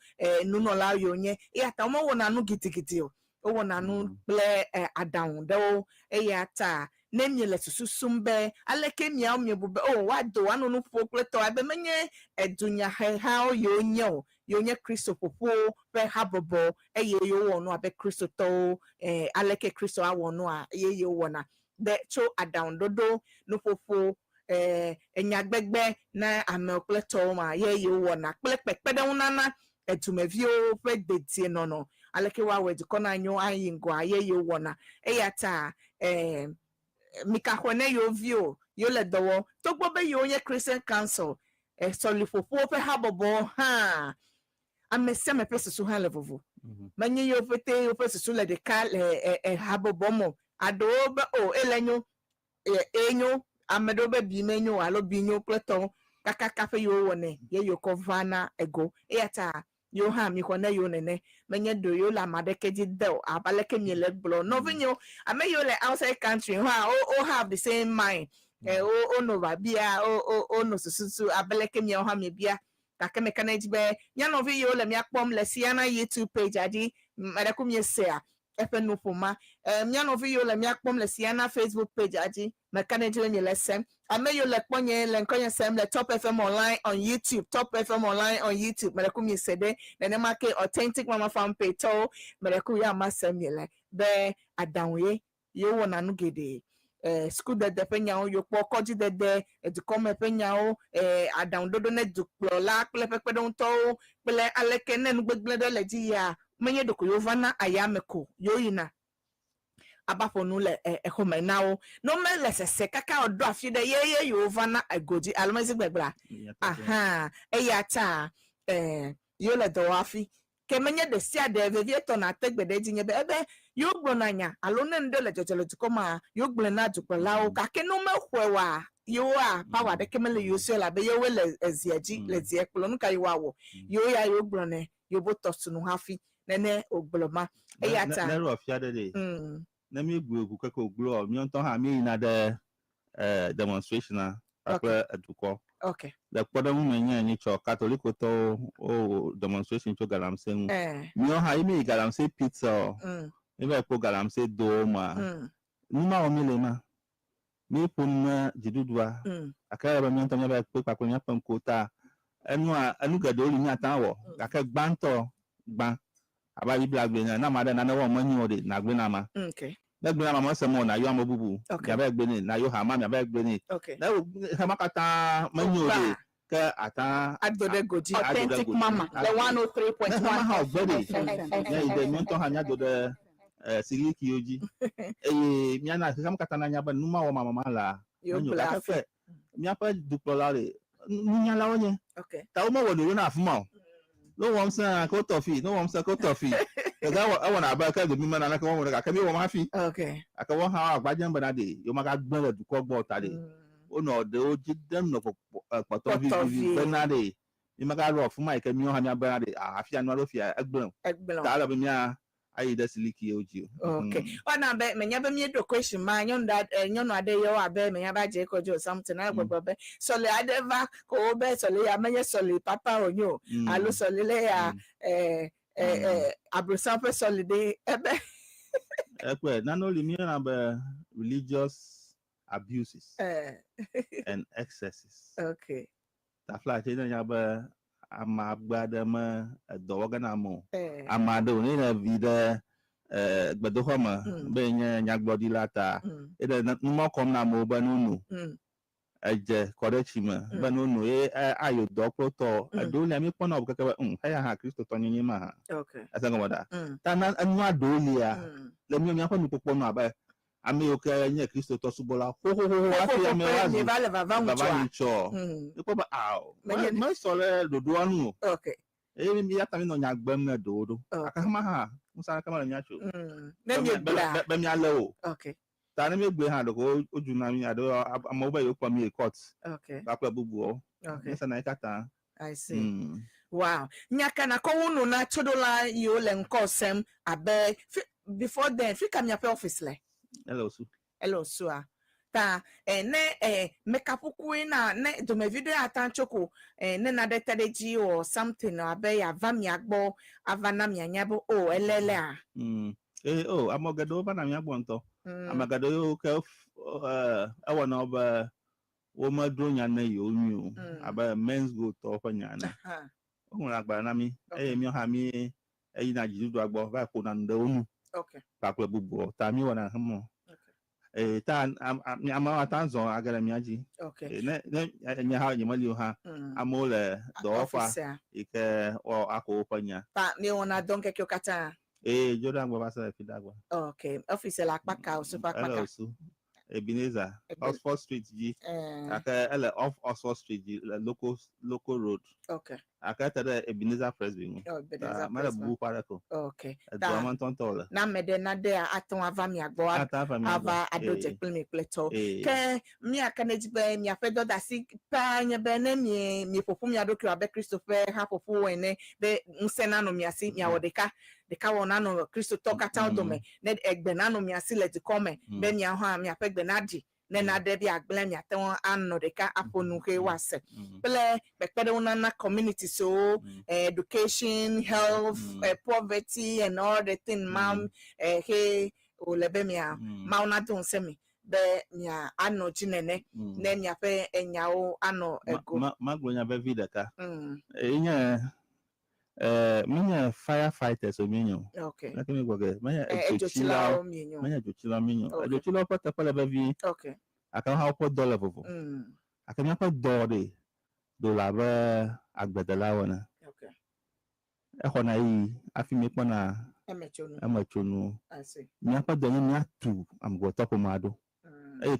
nu no la yo nye ya ta mo wanna no gitigiti o wanna no ble adown do ya ta nemye le susumbe aleke mia omebube o wado anu no fokleto abe menye edunya ha yo nye Kristo popo be habobo eye yo wonu abe Kristo to aleke Kristo awonu a ye yo wona de cho adown dodo no fofo enyagbegbe na amekleto ma ye yo wona pepe de unana etumevio fe detie no aleke wa we dikona anyo ayingo ye yo wona eyata mikahone yo view yo le dowo to gbo be yo nye Christian Council solifofo fe habobo ha amese me pese so ha levovo manye yo fete yo pese so le de ka habobo mo adobe o elenyo enyo amedobe bi menyo alo binyo pleton kaka kafe yo wone ye yo kovana ego eyata yo ha mi kone yo nene menye do yo la madeke di do abaleke mi le blo no vinyo ame yo le outside country ha o have the same mind o no babia o no susu abaleke mi ha mi bia kaka me kana jibe nya no vi yo le mi akpom le siana YouTube page adi madeko mi sea efe no foma nya no vi yo le mi akpom le siana Facebook page adi me kana jibe mi le sem ame yo le kponye le nkonye sem le Top FM online on YouTube Top FM online on YouTube madeko mi sede na make authentic mama fan page to madeko ya masem le be adanwe yo wona no gede school de penya o yo pokoji de edukome penya o adan dodo ne duklo la pepe don to pele aleke ne nu gbegble de le ji ya menye doko yo vana ayameko yo yina abafo nu le ehome nawo no me le sese kaka odo afi de ye yo vana agoji almezi gbegbla aha eyata yo le do afi kemenye de sia de vevieto na tegbede jinye be ebe yo gbonanya alone ndo le jojolo tukoma yo gblena jukla o ka ke no me hwewa yo a power de kemele yo so la be yo we le eziaji le zie klo nu ka yo awo yo ya yo gblone yo botosu nu hafi nene ogbloma eyata na ro afia de na mi gbu kaka oglo mi on to ha mi na de demonstration akwa eduko okay the poda mu menye ni cho catholic to o demonstration cho galamse mi on ha mi galamse pizza ebe ko galamse do ma numa o mi le ma mi pon jidudwa akara ba mi on to ba pe pa ko nya pon ko ta anu gado ri ni atan wo aka gbanto gban aba bi blagbe na ma da na wo mo ni o de na gbe na ma okay begbe na ma se mo na yo amobubu ya ba gbe ni na yo ha ma mi ba gbe ni na ha makata manyo de ka ata adode goji authentic mama the 103.1 ha very ya ide mi to ha nya do de siliki oji mi na ka makata na nya ba numa wo mama la manyo ka fe mi apa duplolare nya la onye okay ta o mo wo do na afuma no one say ko tofi no one say ko tofi because I want to buy ka go mi mana na ka won ka mi wo ma fi okay aka won ha agbaje nba na de yo ma ka gbon le du ko gbo ta de o no de o ji dem no pato vi na de mi ma ka ro fun ma ke mi o ha mi abara de afia no ro fi egbon ta la bi mi a I the silky oji. Okay. Oh, now, bet me never made a question. My young dad, and you know, you are bear me about Jacob or something. I will be so I never go back. So I may solid papa or you. I lose solid Abrusample solid. Not only me about religious abuses and excesses. Okay. The flat in about ama gbadama doganamo amado ni na vida gbadохома benye nyagbodi lata ede mo kom na mo banunu eje korechima banunu ayo dokpoto ado le mi pona obkaka haya ha Kristo tonyin ma okay asanga wada tana anu adolia le mi pa mi popo no aba ami oke nye Kristo to subola ho afi ame wazi baba ni cho ko ba aw ma sole dodo anu okay mi ya tami no nyagbem na dodo akama ha musa kama nya cho na mi bla be mi alo okay tani mi gbe ha do ko oju na mi ado amo ba yo pa mi court okay ba pa bubu okay nsa na ikata I see wow nyaka na ko wonu na chodola yo le nkosem abe before then fika mi office le hello su ta makeup queen na ne do me video atan choko ne na de teleji or something abe ya vam ya gbo avana mi anyabo elele a amogado ba na mi agbo nto amagado yo ke awon oba wo ma dro nya na yo nyu aba men's go to fa nya na ohun agba na mi mi ha mi na jidu agbo ba ko na ndo nu okay pa pe bubu ta mi wona hamo ta ama atanzo agara mi aji okay ne nya ha nyimali ha amole do fa ike o ako panya pa mi wona donke kyo kata Jordan gba basa fi dagba okay office la paka o super paka Ebenezer Oxford Street G aka off Oxford Street G local road okay aka tada Ebenezer Presby mara bu parako okay da man tontola na mede na de aton avami agbo ava adoje plemi pleto ke mi aka na jibe mi afedo da si pa nya be na mi popo mi adokyo abe Christopher ha popo wene be nsena no mi asi mi awodeka de ka wona no Christo toka ta odome ne egbe na no mi asi let come be mi ho mi apegbe na di ne na de bi agbele mi aton anno de ka aponu ke wase ple bekpede una na community so education health poverty and all the thing mam he o lebe mi ma una don se mi be mi anno jinene ne mi ape enyao anno ego maglonya be vida ka minya firefighters ominyo okay lakini goge manya ejochila minyo ejochila pata pala bavi okay aka ha po dollar vovo aka mi pa dore dollar ba agbedala wana okay ehona yi afi mi pona amachonu I see mi pa donye mi atu am go top mado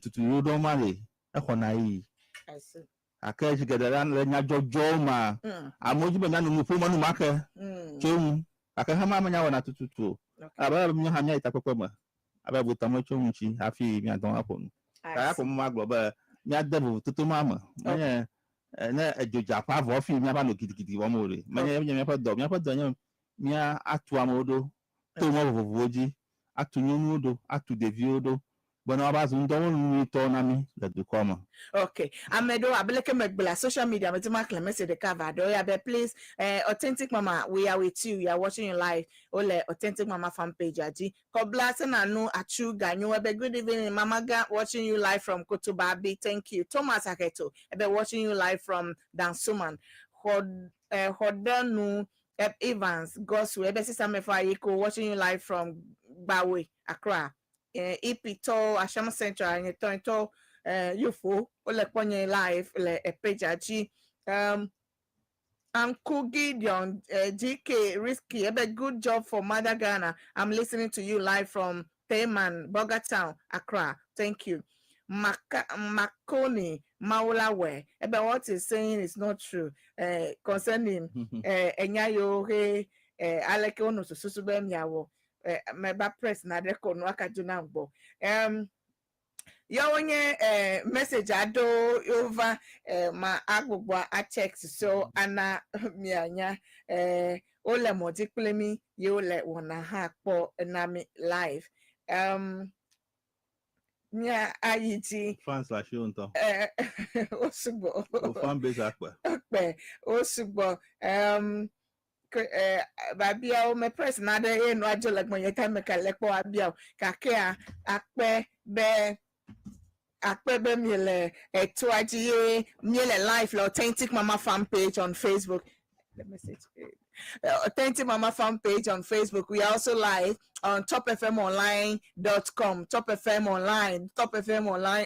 tutu yo do male ehona yi I see aka jigedala nya jojo ma amoji be na no mu manu maka chemu aka ha ma nya wana tututu aba mi ha nya itakoko ma aba bu tamo chemu chi afi mi adon apon ka ko ma gbo ba mi adebu tutu mama manya na ejoja pa vo fi mi aba no gidigidi wo mo re manya mi pa do nya mi atu amodo to mo vovoji atu nyunudo atu deviodo Bueno, abas un don to na mi let you come. Okay. Amedo abeleke megbla social media metima clemence de cover. Do ya be please authentic mama we are with you. You are watching you live. Ole authentic mama fan page aji. Kobla na no achu ganyo ebe good evening mama ga watching you live from Kotobabi. Thank you. Thomas Aketo ebe watching you live from Dansuman. Hodanu Evans Gosu ebe sister Emefa Yiko watching you live from Bawe Accra. Ipito Ashama Central and Tonto Yufo ole ponye live le page aji Uncle Gideon GK Risky a good job for Mother Ghana. I'm listening to you live from Tayman Bogatown Accra. Thank you. Makoni Maulawe about what he's saying is not true concerning enyayo aleke ono susubem yawo meba press na de kono akaju na ngbo Yawonye message ado over ma agugwa a text so ana mianya ole multiplemi yole wana ha po nami live nya ayiti fans la shunto osugbo fan base akpa osugbo babia o me press na de no ajo like when you time make like po abia kakea akpe be akpebe miele etuajiye miele live authentic mama fan page on Facebook. The message authentic mama fan page on Facebook. We are also live on topfmonline.com, Top FM Online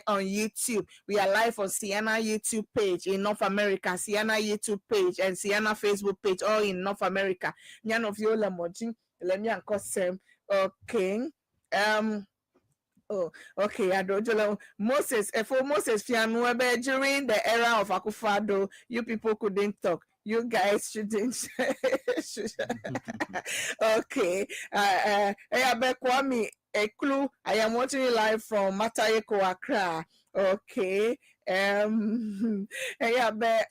on YouTube. We are live on Sienna YouTube page in North America, Sienna YouTube page and Sienna Facebook page, all in North America. Nyan of you lemojin, let me ankosem. Okay. Oh, okay. Moses, for Moses Fianuebe, during the era of Akufado, you people couldn't talk. You guys shouldn't. Okay. Kwame, a clue. I am watching you live from Matayeko, Accra. Okay.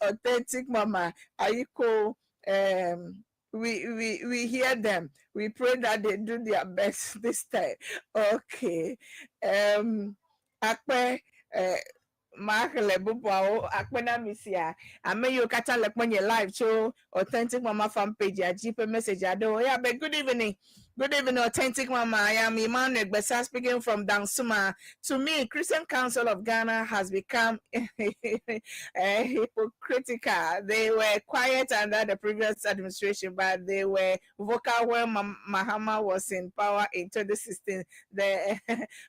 Authentic Mama. Ayiko. We hear them. We pray that they do their best this time. Okay. Akpe Mark Lebubo Akpena Misia. I may you catch like when you're live show authentic mama fan page. I GP message. I do. Yeah, but good evening. Good evening, authentic mama. I am Emmanuel Besa speaking from Dansuma. To me, Christian Council of Ghana has become hypocritical. They were quiet under the previous administration, but they were vocal when Mahama was in power in 2016.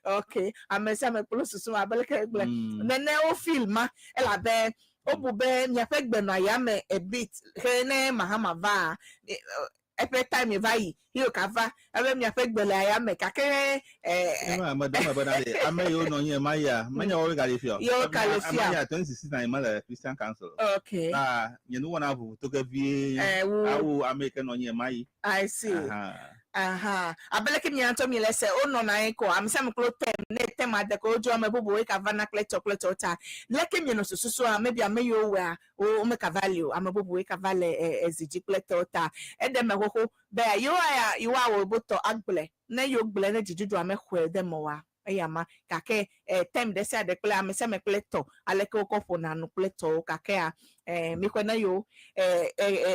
Okay, I'm a close to some then they film ela be obube nyapek be na ya me a bit hene Mahama va every time you buy you cover every nyapek be la ya me kake madam I may you know here Maya manya all galifio yo kalifia 2016 na Christian Council okay you know one have to give you I make no here Maya I see abeleke mi anto mi lese ono na iko am se mklo tem ne tem adeko ojo me bobo we ka vana chocolate ota leke mi no sususu a maybe ameyo we a o me ka value am bobo we ka vale eziji chocolate ota e dem me koko be you are wo boto agble na yo gble na jijuju am hwe dem wa eyama kake tem de se adekle am se me pleto aleke okofo na no pleto kake a mi kwena yo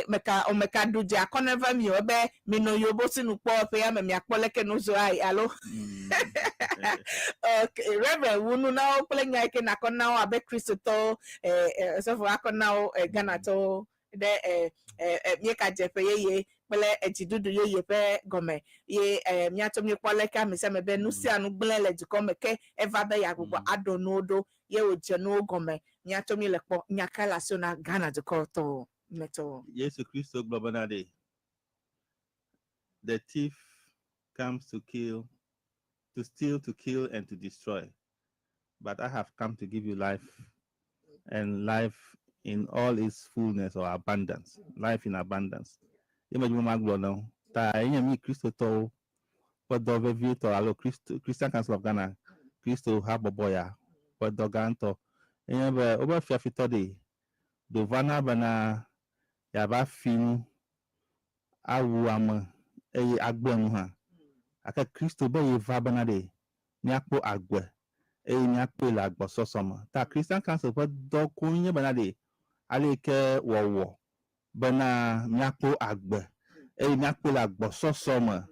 meka duje akoneva mi obe mi no yo bosinu po pe ya me akpoleke no zo ai alo okay reverend wunu na o pele nya ke na kona o abe Kristo to so for akona o Ghana to de mi ka jefe ye pele ejidudu ye pe gome ye mi ato mi poleka mi se me be nu si anu gblele di come ke eva be ya gbogbo adonodo ye oje no gome mi ato mi lepo nyakala so na Ghana de koto meto Jesus Christo global day. The thief comes to kill, to steal, to kill, and to destroy. But I have come to give you life, and life in all its fullness or abundance. Life in abundance. Imagine my glory now. Ta mi Christo to what do we to allo Christian Council of Ghana. Christo Haboboya. What do ganto. Enye over 50 day. Do vana bana yaba finu awu ama agbenu ha aka Kristo be yeva bana de ni akpo agbe ni akpo la agbo sosoma ta Christian Council pe do kunye bana de aleke wowo bana ni akpo agbe ni akpo la agbo sosoma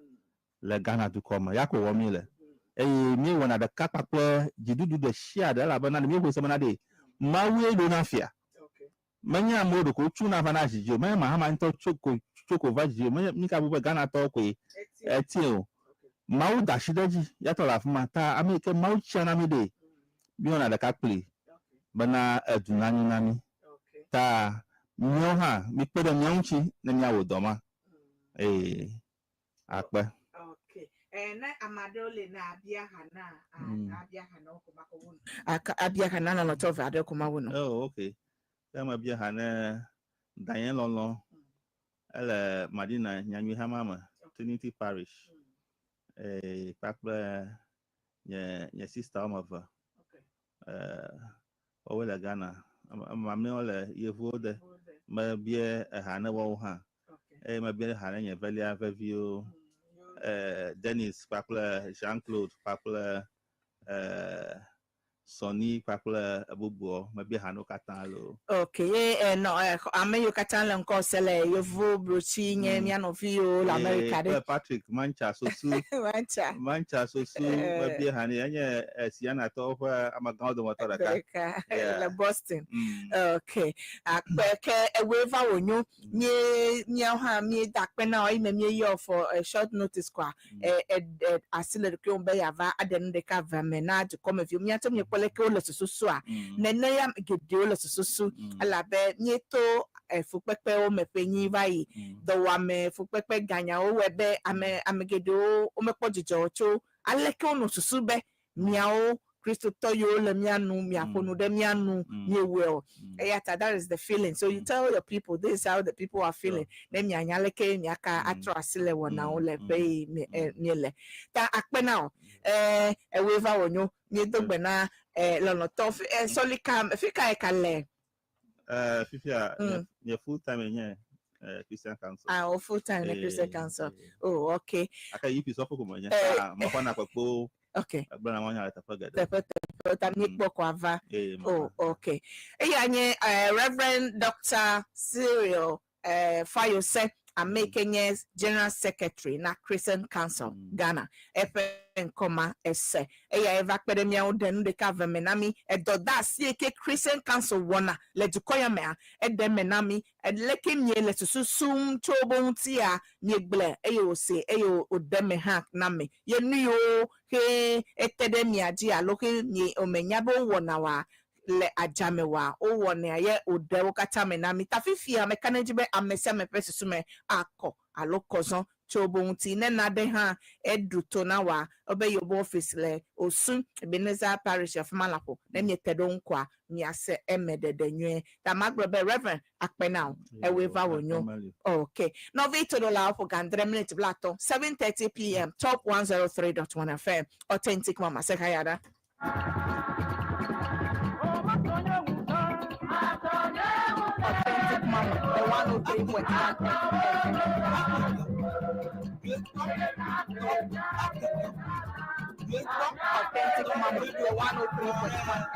le Ghana du koma yako wo mi le mi wona de kapakwe jidudu de shia de la bana de mi ho se bana de mawe do na fia manya modo ko tuna fana jijo manya mahama nto choko vaji manya nika bube Ghana to ko etio mau da shidaji ya to la fuma ta ameke mau chana mi de bi ona da kakli bana edunani nami ta nyo ha mi pedo nyonchi na nya wodoma akpa okay na amadole na abia hana ko makowun abia hana na to va de ko mawun oh okay kama bia hana Daniel Lolo ele Madina nyanyu hamama Trinity Parish pakla ya sister omava Owele Ghana mamne ole yevode mabie hane wo ha mabie hane nye velia vevio Dennis papla Jean-Claude papla Sonny papla abubuo mabie hano katalo. Okay, no, ame yo katan le nko sele yovu brochi nye mi anovio la America de. Patrick Mancha sosu Mancha sosu mabie hane anye siana to kwa amagan do motora ka. Le Boston. Okay. Akpeke eweva wonyo nye ha mi dakpe na o ime mi yo for a short notice kwa asile de ko be yava aden de ka vame na de come view mi atom ye poleke o le soso a nene ya gede o le soso ala be nyeto fukpepe o mepenyi vai do wa me fukpepe ganya o webe amegede o mepo jijo cho aleke o no soso be miao Christo toyo le mianu miakono de mianu ye well. That is the feeling. So you tell your people this is how the people are feeling. Then nyanyaleke nyaka atrasile wana ole be niele. Ta akpe now weva wonyo ni dogbe na lono tof solika fika ekale. Fifia your full time nye Christian Council. Oh, full time in Christian Council. Oh, okay. Aka yipi sofo ko monya. Mafana papo. Okay. Brana monya tapagada. Oh, okay. Reverend Dr. CYRIL FAYOSE I'm making as General Secretary na Christian Council Ghana. Nkoma ese eva akademia odenu de government nami edoda sieke Christian Council wona le dukoya me ede menami leke nye le susum chobo ntia nyegle eyo se eyo odeme ha nami ye nuyo he etedemia ji aloke ni omenyabo wona wa le ajamewa o wona ye odewo kata menami tafifia mekanajibe amnesia me pesusume akọ alokozon chobo nti nena de ha eduto na wa obe yobo office le osun Ebenezer Parish of Malapo na mietedo nkwa miase emedede nwe ta magrobe Reverend akpenao eweva wonyo. Okay, no vito do la for gandre minute blato 7:30 p.m. top 103.1 FM authentic mama sekayada. Authentic mama 103.1 Authentic mama 103.1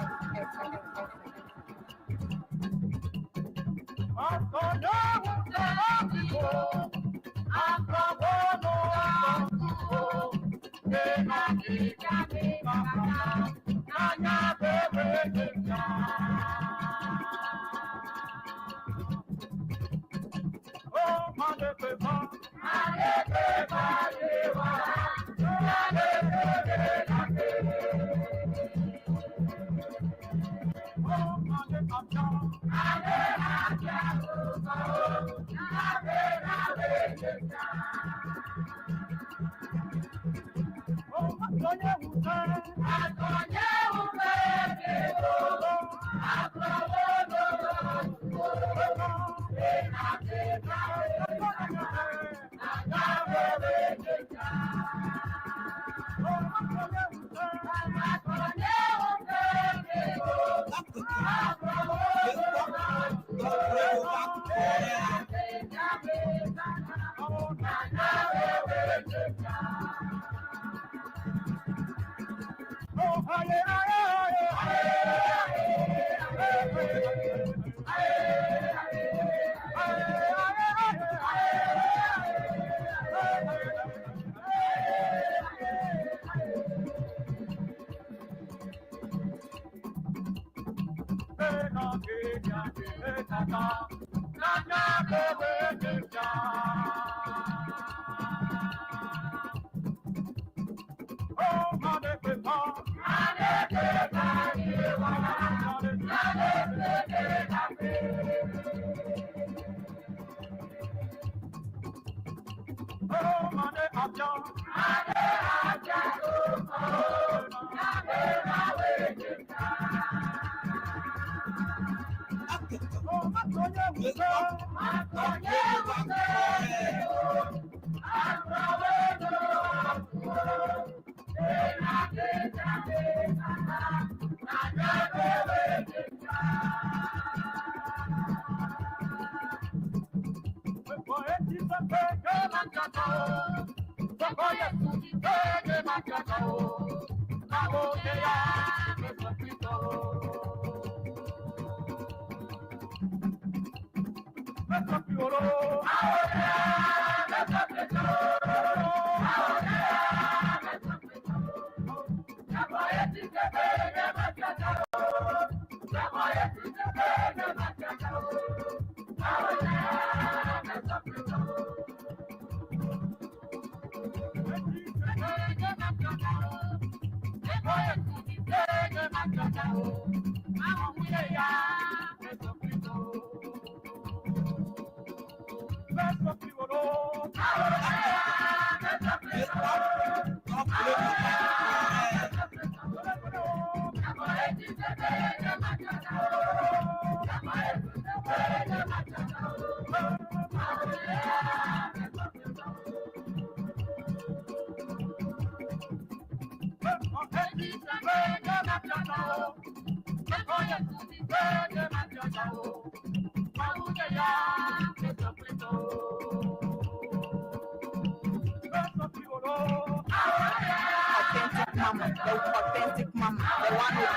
Authentic Mama, the 103.1.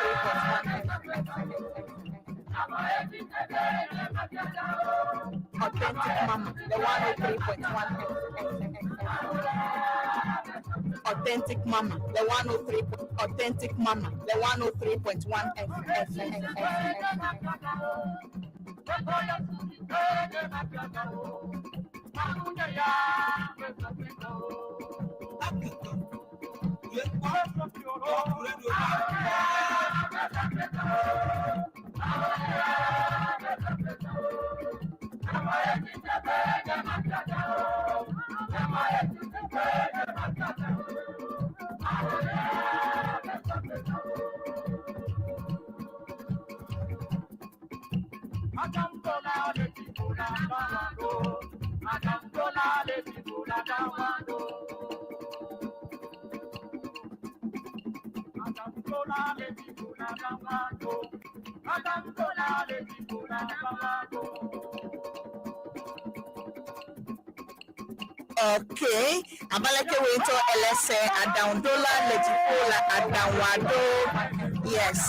Authentic Mama, the 103.1. Authentic Mama, the 103. Authentic Mama, the 103.1. Okay, abaleke wento elese adowndola lejipola adownwado. Yes.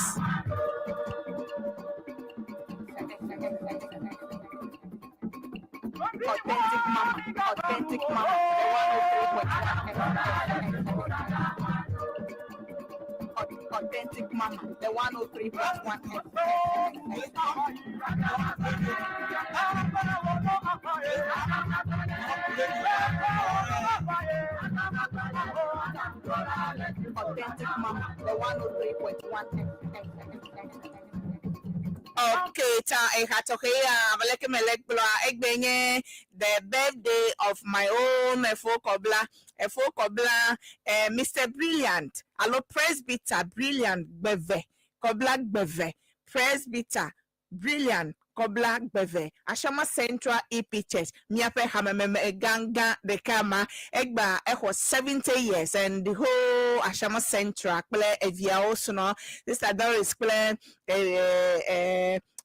Authentic Mama, Authentic Mama, Authentic Mama, the 103.1. Authentic Mama, the 103.1. Okay, the birthday of my own Mr. Brilliant. Hello, Presbyter Brilliant Beve, Kobla Beve, Presbyter Brilliant Kobla Beve, Ashama Central EP Church, Miape Hamame Ganga the Kama, Egba Echo 70 years, and the whole Ashama Central, Play Evia Osono, this Doris Play,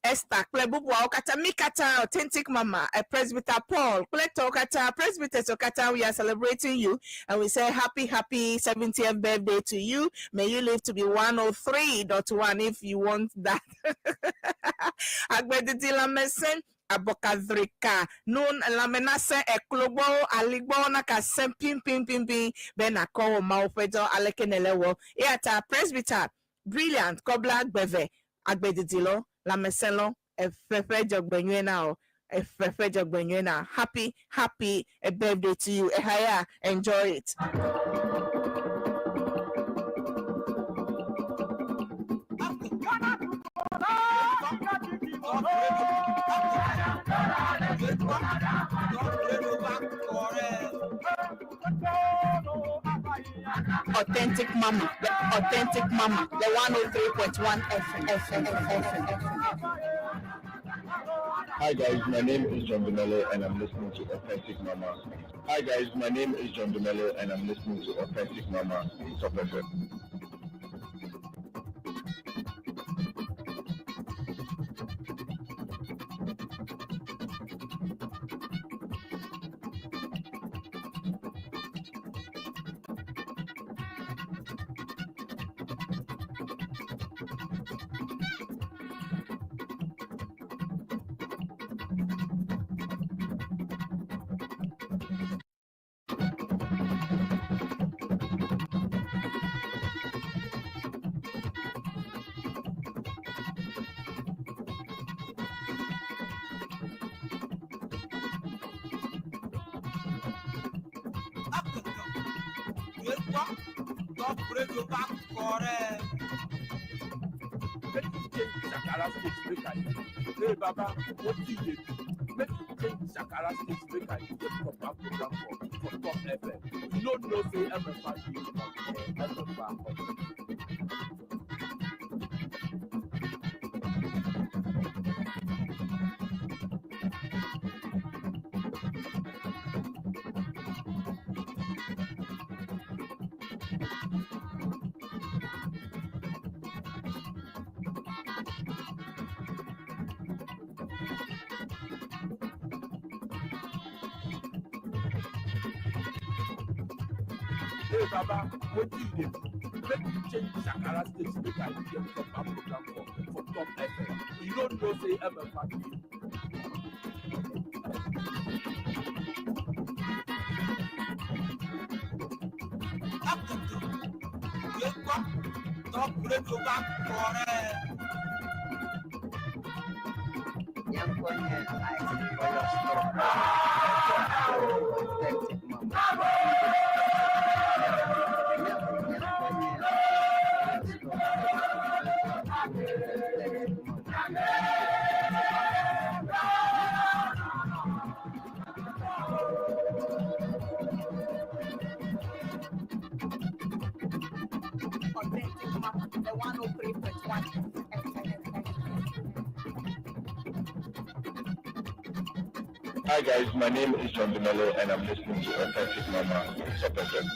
Esther, Bubu Okata, Mikata, Authentic Mama, a Presbyter Paul, Okata, Presbyter Okata, we are celebrating you and we say happy 70th birthday to you. May you live to be 103.1 if you want that. Agbeditila Mesen, Abokadrika, Nun Lamenase, Eklobo, Aligbo, Naka Sempim, Pim, Benako, Maufedo, Alekenelewo, Eata, Presbyter, Brilliant, Kobla Beve, Agbeditilo. La meselo efefe jogbenyena efefe jogbenyena. Happy birthday to you. Ehaya, enjoy it. Authentic Mama, the 103.1 FM. Hi guys, my name is John Dumelo and I'm listening to Authentic Mama. Hi guys, my name is John Dumelo and I'm listening to Authentic Mama. Top FM. Hey Baba, what do you do? Make you change Shakara State, make I do the proper program for top FM. You don't know say Emefa do Emefa. Hey Baba, what do you do? Make you change Shakara State, make I do the proper program for top FM. You don't know say Emefa do. Top radio back for Hi guys, my name is John DeMello and I'm listening to Authentic Mama Supported.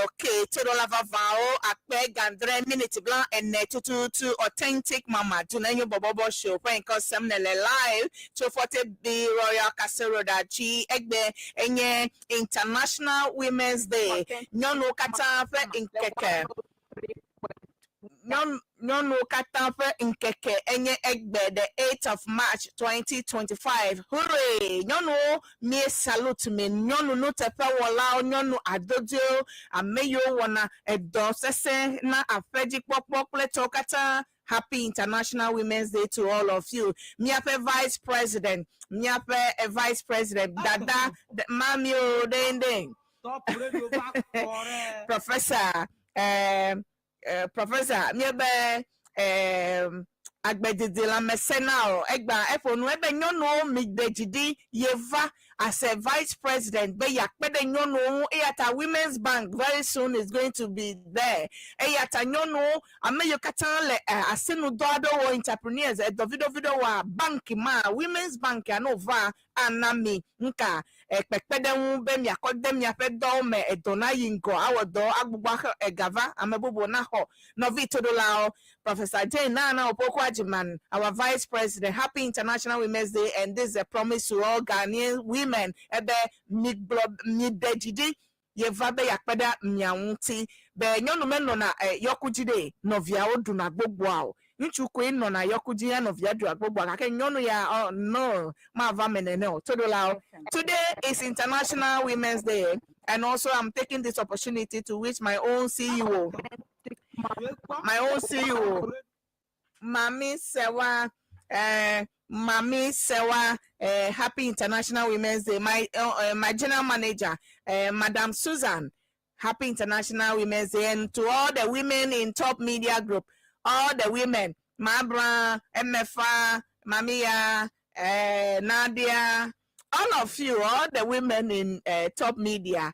Okay, todo la vavao akpe gandre minute blanc and to authentic mama to nanyo Borborbor show when custom live to 40B Royal Castle G egbe enye International Women's Day nyono kata fe inkeke nyono kata fe inkeke enye egbe the 8th of March 2025. Hooray! Nyono me salute me nyono no tepe wala nyono adodio ameyo wana edo sese na afeji pokpokle tokata. Happy International Women's Day to all of you. Miape Vice President, miape Vice President, Dada Mami o ding. Professor, Professor, miabe agbedede la mesena egba efonu ebe nyono midejidi yeva as a vice president be yakpede nyono eyata Women's Bank very soon is going to be there eyata nyono ameyo katanle asinu doado wo entrepreneurs video wa bank ma Women's Bank anova anami nka ekpekpede wu be mi akode mi apedo me edona yingo awodo agbugba egava amebobo na ho novi todola Professor Jane Nana Opokwajiman, our Vice President. Happy International Women's Day, and this is a promise to all Ghanaian women. Ebe midejidi yevabe yakpada mnyawunti be nyono meno na yokujide novia odu na gbogbo nchu kwe no na yokujide novia du agbogbo aka nyono ya no ma va menene todola. Today is International Women's Day, and also I'm taking this opportunity to wish my own CEO, Mami Sewa, Happy International Women's Day. My general manager, Madam Susan, Happy International Women's Day. And to all the women in Top Media Group, all the women, Mabra, Emefa, Mamia, Nadia, all of you, all the women in Top Media,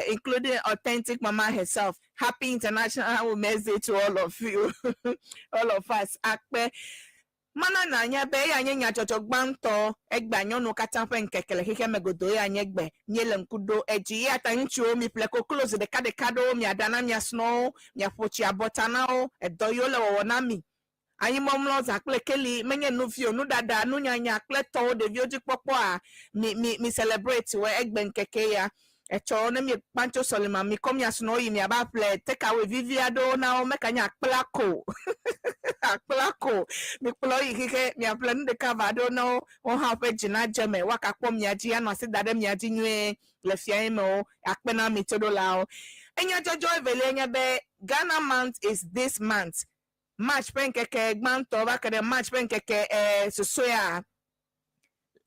including Authentic Mama herself. Happy International Women's Day to all of you, all of us. Akpe mana na anya be ya nya chocho gbanto egba nyonu katampe nkekele hike megodo ya nyegbe nyele nkudo eji ya tanchu mi pleko close de kado mi adana mi snow mi apochi abotana o edoyo le wona mi Ayi momlo zakle keli menye no fio no dada no nyanya kleto de vioji popo a mi celebrate we egben keke ya echo na mi pancho solima mi kom ya sno yi mi aba play take away viviado na o mekanya akplako akplako mi plo yi keke mi aplan de cavado no on ha pe jina jeme waka pom ya ji ano se dada mi aji nwe le fia mo akpena mi todo lao enya jojo evele enya be Ghana month is this month. March penkeke gbanto bakere March penkeke sosoya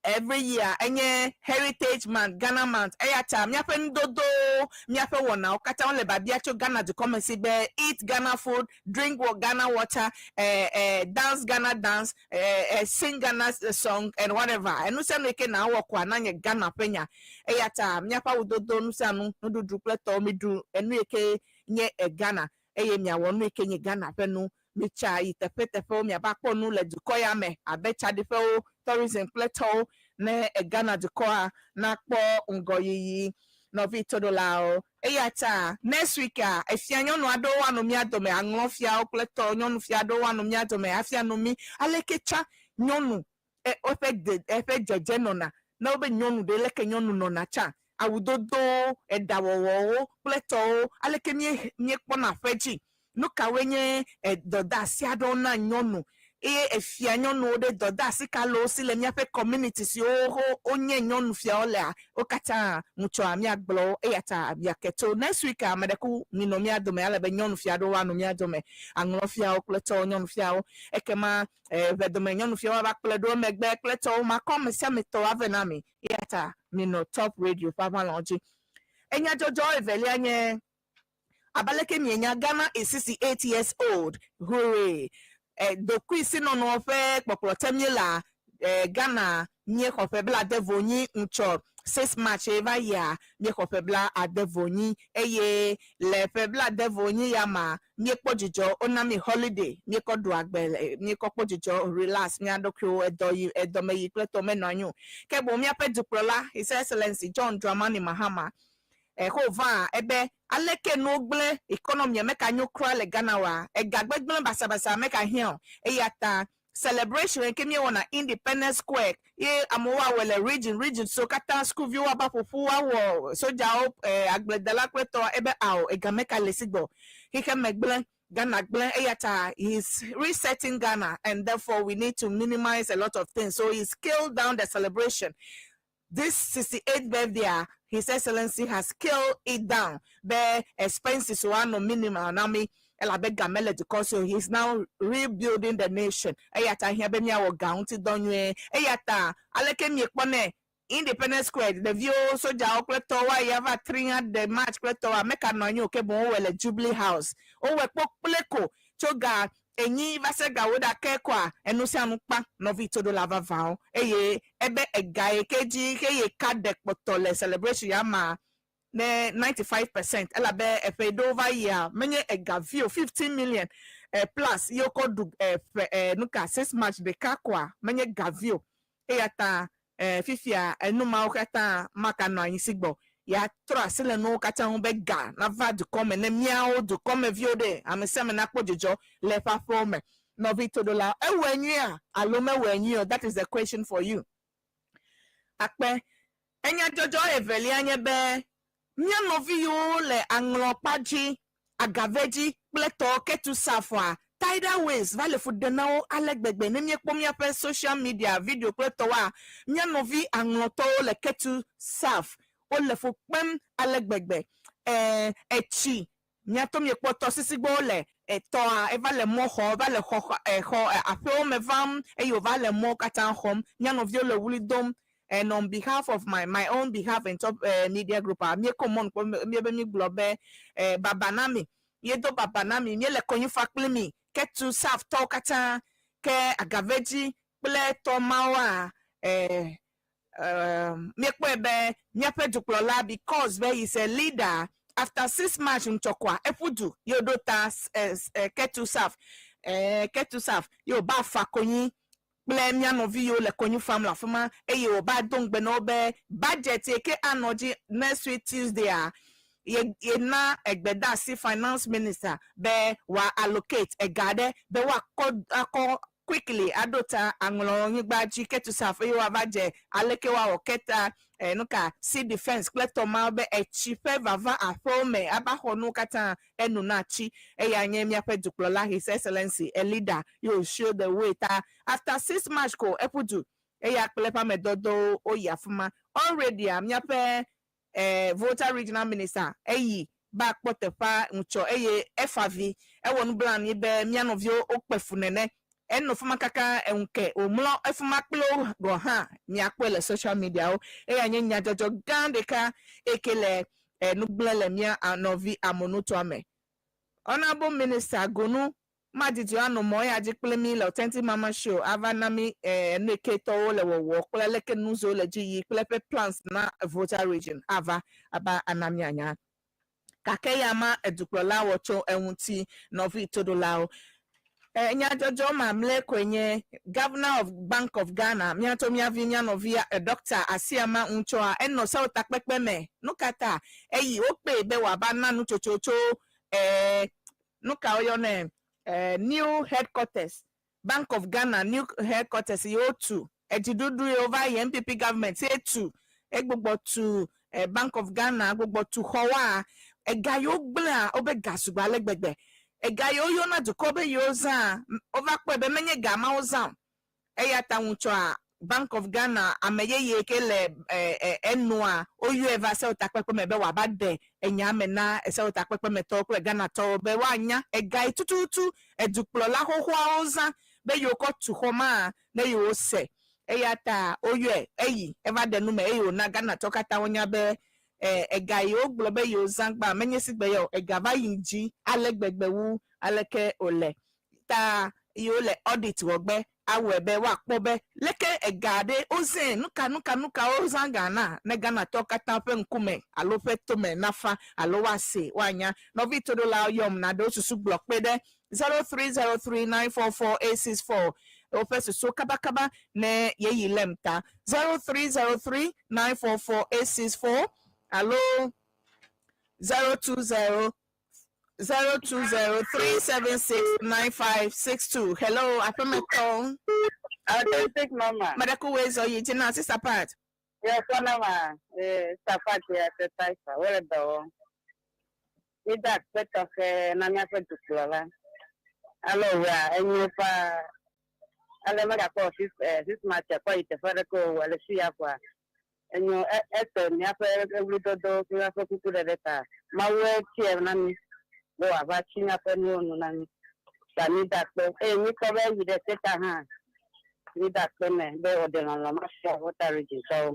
every year enye heritage month Ghana month eyata miape ndodo miape wona okata on le babia cho Ghana to come and see be eat Ghana food, drink Ghana water, dance Ghana dance, sing Ghana song and whatever. Enu se no ke na wo kwa na nye Ghana penya eyata miapa udodo nu se anu no du pleto mi du enu eke nye Ghana eye mia wonu eke nye Ghana penu micha itepetefe mi abakpo nu le dukoya me abecha de fe tourism plateau ne Ghana dukoa na kpo ngoyiyi no vi todolao eyata next week a efia nyonu ado wanu mi adome anglofia o plateau nyonu fia ado wanu mi adome afia no mi alekecha nyonu efe jeje nona na obe nyonu de leke nyonu nona cha awudodo edawowo plateau aleke mi kpo na feji no kawenye doda si adona nyonu efia nyonu de doda si kalo si le miape community si onye nyonu fia ole okata mucho ami agblo eyata biaketo next week amedeku minomi adome ale be nyonu fia do wanu mi adome anglo fia okleto nyonu fia ekema vedome nyonu fia ba kledo megbe kleto ma come sia meto avenami eyata mino top radio papa lonji enya jojo eveli anye abaleke mienya Ghana is 68 years old. Hooray. The quiz no no fe popolotemila Ghana nye kofebla devoni uncho 6 March eva ya nye kofebla adevoni eye le febla devoni yama nye pojijo onami holiday nye kodu agbele nye pojijo relax nye adokyo edome yikleto menanyu kebo mi ape duprola His Excellency John Dramani Mahama hova ebe aleke no gble economy meka nyukra le Ghana wa egagbegbele basabasa meka hian eyata celebration kemi wona Independence Square ye amowa wele region so kata school view aba fufu wa soja agbledala kweto ebe aw egameka lesigbo hike megbele Ghana eyata is resetting Ghana and therefore we need to minimize a lot of things, so he scaled down the celebration. This 68th birthday, His Excellency has scaled it down. The expenses were no minimal. Nami elabega mele because he's now rebuilding the nation. Eyata hiabenya wo gaunti donwe. Eyata aleke miekpone Independence Square. The view soja okleto wa yava 300 the March kleto wa meka no nyo ke bon wele Jubilee House. O we pokpleko choga enyi vasega woda kekwa enusi anukpa novi todo lava vao eye ebe egae keji keye kadek potole celebration yama ne 95% elabe efedova ya menye egavio 15 million plus yoko du nuka 6 March de kakwa menye gavio eyata fifia enuma okata maka no anyisigbo ya trasile no kata bega na va du come ne miao du come viode ameseme na kpojojo le fa forme no vito dola ewenyu a alome wenyu. That is the question for you. Akpe enya jojo eveli anye be nya no vio le anglopaji agaveji pleto ketu safwa tidal ways vale fudenao alegbegbe ne miekpomia pe social media video pleto wa nya no vi angloto le ketu saf o le fo pem alegbegbe echi nyato mi poto sisigbo le eto eva le mo ho va le ho afo me vam e yo va le mo katan hom nyano vi le wulidom and on behalf of my own behalf and top media group mi common mi be mi globe babanami yedo babanami mi le konyu faklimi ketu saf to katan ke agaveji ple to mawa because there is a leader after 6 March mchokwa efudu yodota ketu saf yo ba fakonyi ple miano vi yo le konyu fam la fama e yo ba dongbe no be budget eke anoji next week Tuesday ye na egbeda si finance minister be wa allocate egade be wa ko quickly adota anglo ngba ji ketu safe yo abaje aleke wa oketa nuka si defense collector ma be chipe vava afome abahonu kata enu na chi ya nyemia pe duplola his excellency a leader you show the way ta after 6 months ko epudu ya klepa medodo oyafuma already amia pe voter regional minister eyi back potepa ncho FAV wonu plan ibe mianovio okpefunene eno fuma kaka enke omlo efuma klo go ha miakwele social media o nya jojo gandeka ekele nuglele mia anovi amonuto ame honorable minister gonu madidi anu mo ya jikple mi le authentic mama show avanami neke to le wo kle leke nuzo le ji klepe plans na voter region aba anami anya kake yama eduklola wocho enwuti novi todolao nya jojo mamle kwenye governor of Bank of Ghana miato miavinya novia doctor asiama unchoa eno sa otakpepe me nukata eyi okpe be wa bana nu chochocho nuka oyone new headquarters Bank of Ghana new headquarters yo2 ejidudu over MPP government say2 egbogbo to Bank of Ghana gbogbo to howa egayo gbla obegasuba legbegbe egayo yo na dukobe yoza over kwebe menye gama oza eyata unchoa Bank of Ghana ameye yekele enua oyu eva se otakpepe mebe wabade enyame na se otakpepe meto kwe Ghana to be wanya egai tututu eduplola hohwa oza be yoko tu homa ne yo se eyata oyu eyi eva de nume eyo na Ghana to kata onya be egai oglo be yo zangba menye sigbe yo egava yinji alegbegbewu aleke ole ta yole audit wogbe awebe wa kpobe leke egade ozen nuka ozangana ne Ghana to kata pe nkume alo pe tome nafa alo wase wanya novi todola yom na do susu block pede 0303944864 opesu so kabakaba ne yeyi lemta 0303944864 alo 020-376-9562. Hello, Apemeto. Authentic mama. Madaku wezo yijina sister part. Yes, mama. Safat ya taifa. Wele do. Ida expect na nyafe tukula. Alo ya Emefa. Ale mega ko this match kwa itefara ko wale siya kwa. Enyo nyafe every do kwa kukule deta. Mawe tie nani. Bo abachinya pe ni onu nani. Sani dakpe ni ko be yide teta ha. Ni dakpe me be odena la masha water region so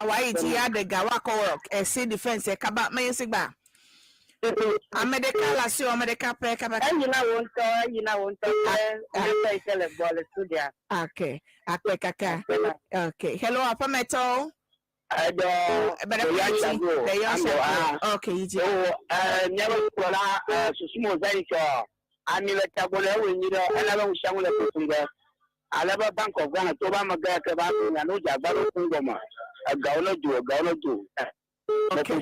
why ti ya de gawa ko work see defense kaba me sigba America si America pe kaba you know won't I tell a ball studio. Okay akpe kaka okay hello Apameto Ado okay yiji never kola susumo zaito amile tabole wenyido alaba ushangule kufunga alaba Bank of Ghana to ba magaya ke ba na no jabaro kungoma gawlo do okay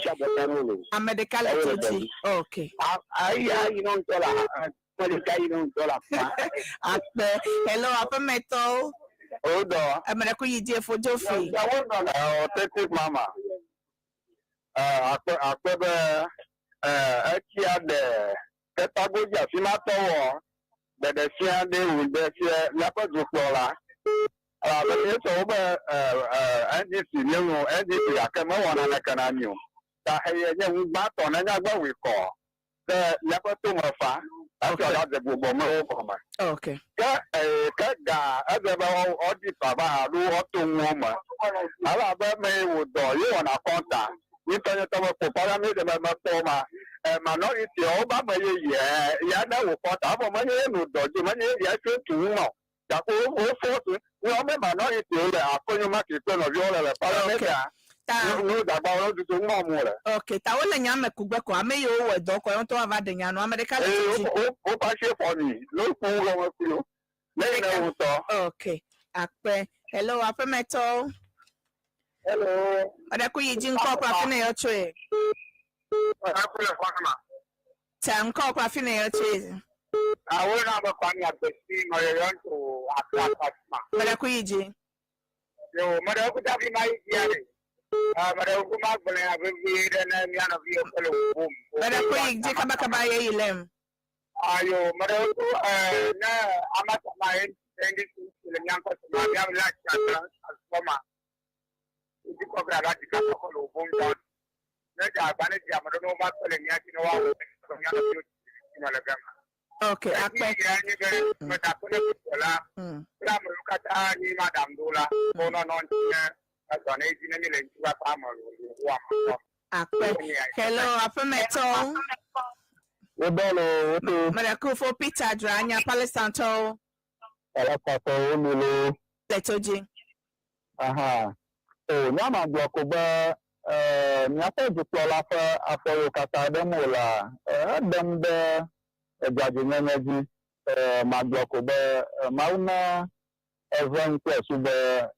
America titi okay you know dollar hello Apameto Odo. America yiji for Joffrey Authentic mama. Akwebe ekia de ketagoja simatowo de sia de unde sia lapa duklola. But over NDC new NDC akema wana na kananyo. Ta heye nye bato na nyagba we call. The lapa tumafa. Okay. Ga azeba odi baba lu otu nwoma. Ala ba me wodo you na konta. Ni tonye to ko para me de ma toma. Minority o ba me ye ya na wo konta abo me ye no doji me ye ya tu mo. Ya ko o force no me minority o le akonyo ma ki to no yo le para me ya. No da ba o du mo mo le. Okay, ta wole nya me kugbe ko ame yo we do ko yon to ava de nya no America le ti. O pa se for ni. No ku ro mo ku yo. Okay. Akpe. Hello, Apemeto. Hello. Adaku yiji nko kwa kine yo chwe. Tam call Quafina cheese. I will not have a thing or you want to attack. Maracuiji. Yo, Mother could have been my dear. Mother could not have been and none of you fellow. Maracuig, Jacabacabaya, Lem. Are you, Mother? No, I'm not my end. Thank you to the young person. I have like that. If you cover that, you can't follow home down. Let our vanity, I don't know about telling you, you know, from your future. Okay, I think but I put it look at Madame Dola, on 18 million to a farmer. Hello, Apameto. Maracu Peter Drania, Palestine. Letoji. Aha. Oh, Nama Blocoba, Napa Diplola, Apollo Catademola, them the Judging Energy, Maglocoba, Mauna, everyone plus the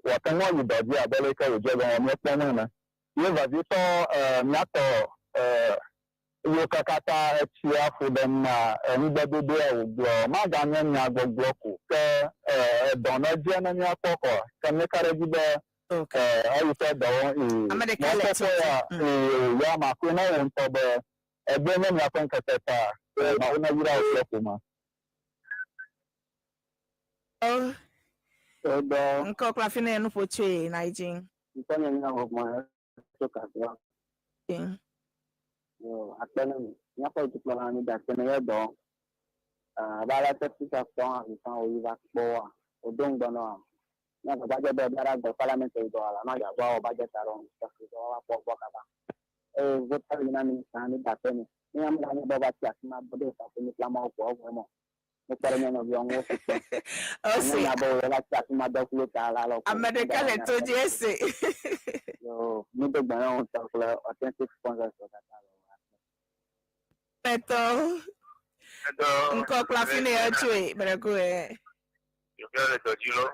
what I know you do, yeah, Bellica, Jagan, you have this Nato, Yokakata, Chia for them, anybody there would blow. Maganan Yago Bloco, Donald Jen and Yapoko, can make a regular. Okay, I said the Yama Kuna and for the Benin Yapan Catata, Mauna Yura. Oh, Uncle Clafina and Poche, Nigel. You can of my I tell him, Yapa to plan that can I do. Bala Texas song is how you back for or don't know. Never budget the parliamentary dollar, not a budget around for Bocaba. What are you naming standing that penny? I am going to get my body of the Lama for Omo. The parliament of young officers. Oh, see, my dog with American to Jesse. So, middle my own authentic sponsors for that. Beto. Uncle Clafina, but I go ahead. You feel it, Jilo?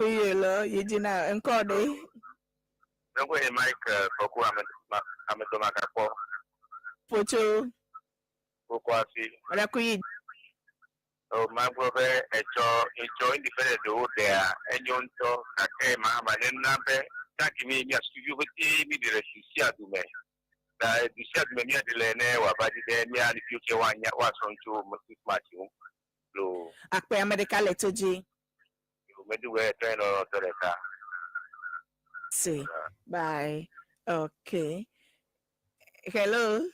Hello, you did not encore day. Don't go in Mike for Kuamatomacapo. Pocho, Poquasi. Rakuid. Oh, my brother, enjoying the federal do there, and you know, Kakema, but then number, that give me just to you with me, the Russia to me. The shot many at the Lene, or by the the future one, was on to Matthew. So, Akpe America letter G. Train or see, bye. Okay. Hello.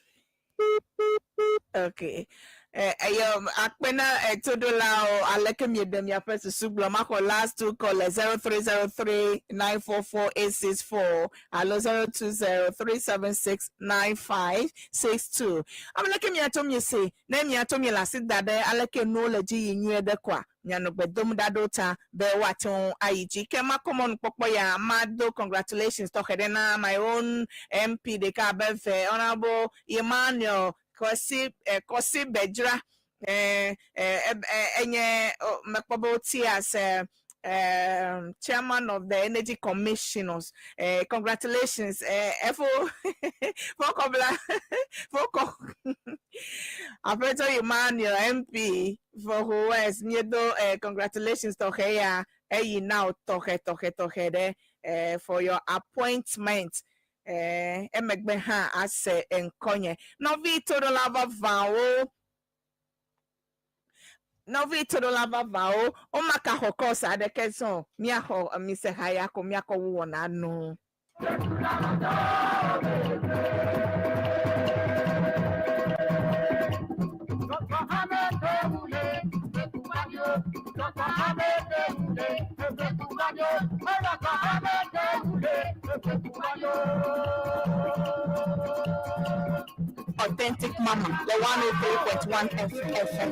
Okay. Akpena Todola Alekem Yedem ya first Sublomako last two callers 0303-944-864 allo 020-376-9562. I'm like me atom you say, name ya tom you last that Aleke no leji in the qua. Nyano bedom dadota be waton IG kema common popoya mado congratulations to Hedena my own MP de Cabefe Honorable Emmanuel Kosi Bedra enye mekpoboti as chairman of the Energy Commissioners. Congratulations for Alberto Emmanuel MP for who is near congratulations to her now tohe for your appointment. Emegbeha as enkonye novi todo lava vao o maka hokosa adekeson miaho mise haya ko miako wona no Authentic Mama, the 103.1 FM.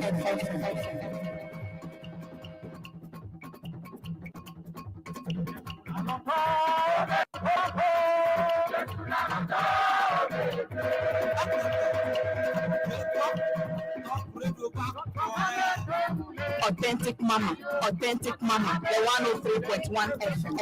Authentic Mama, the 103.1 FM.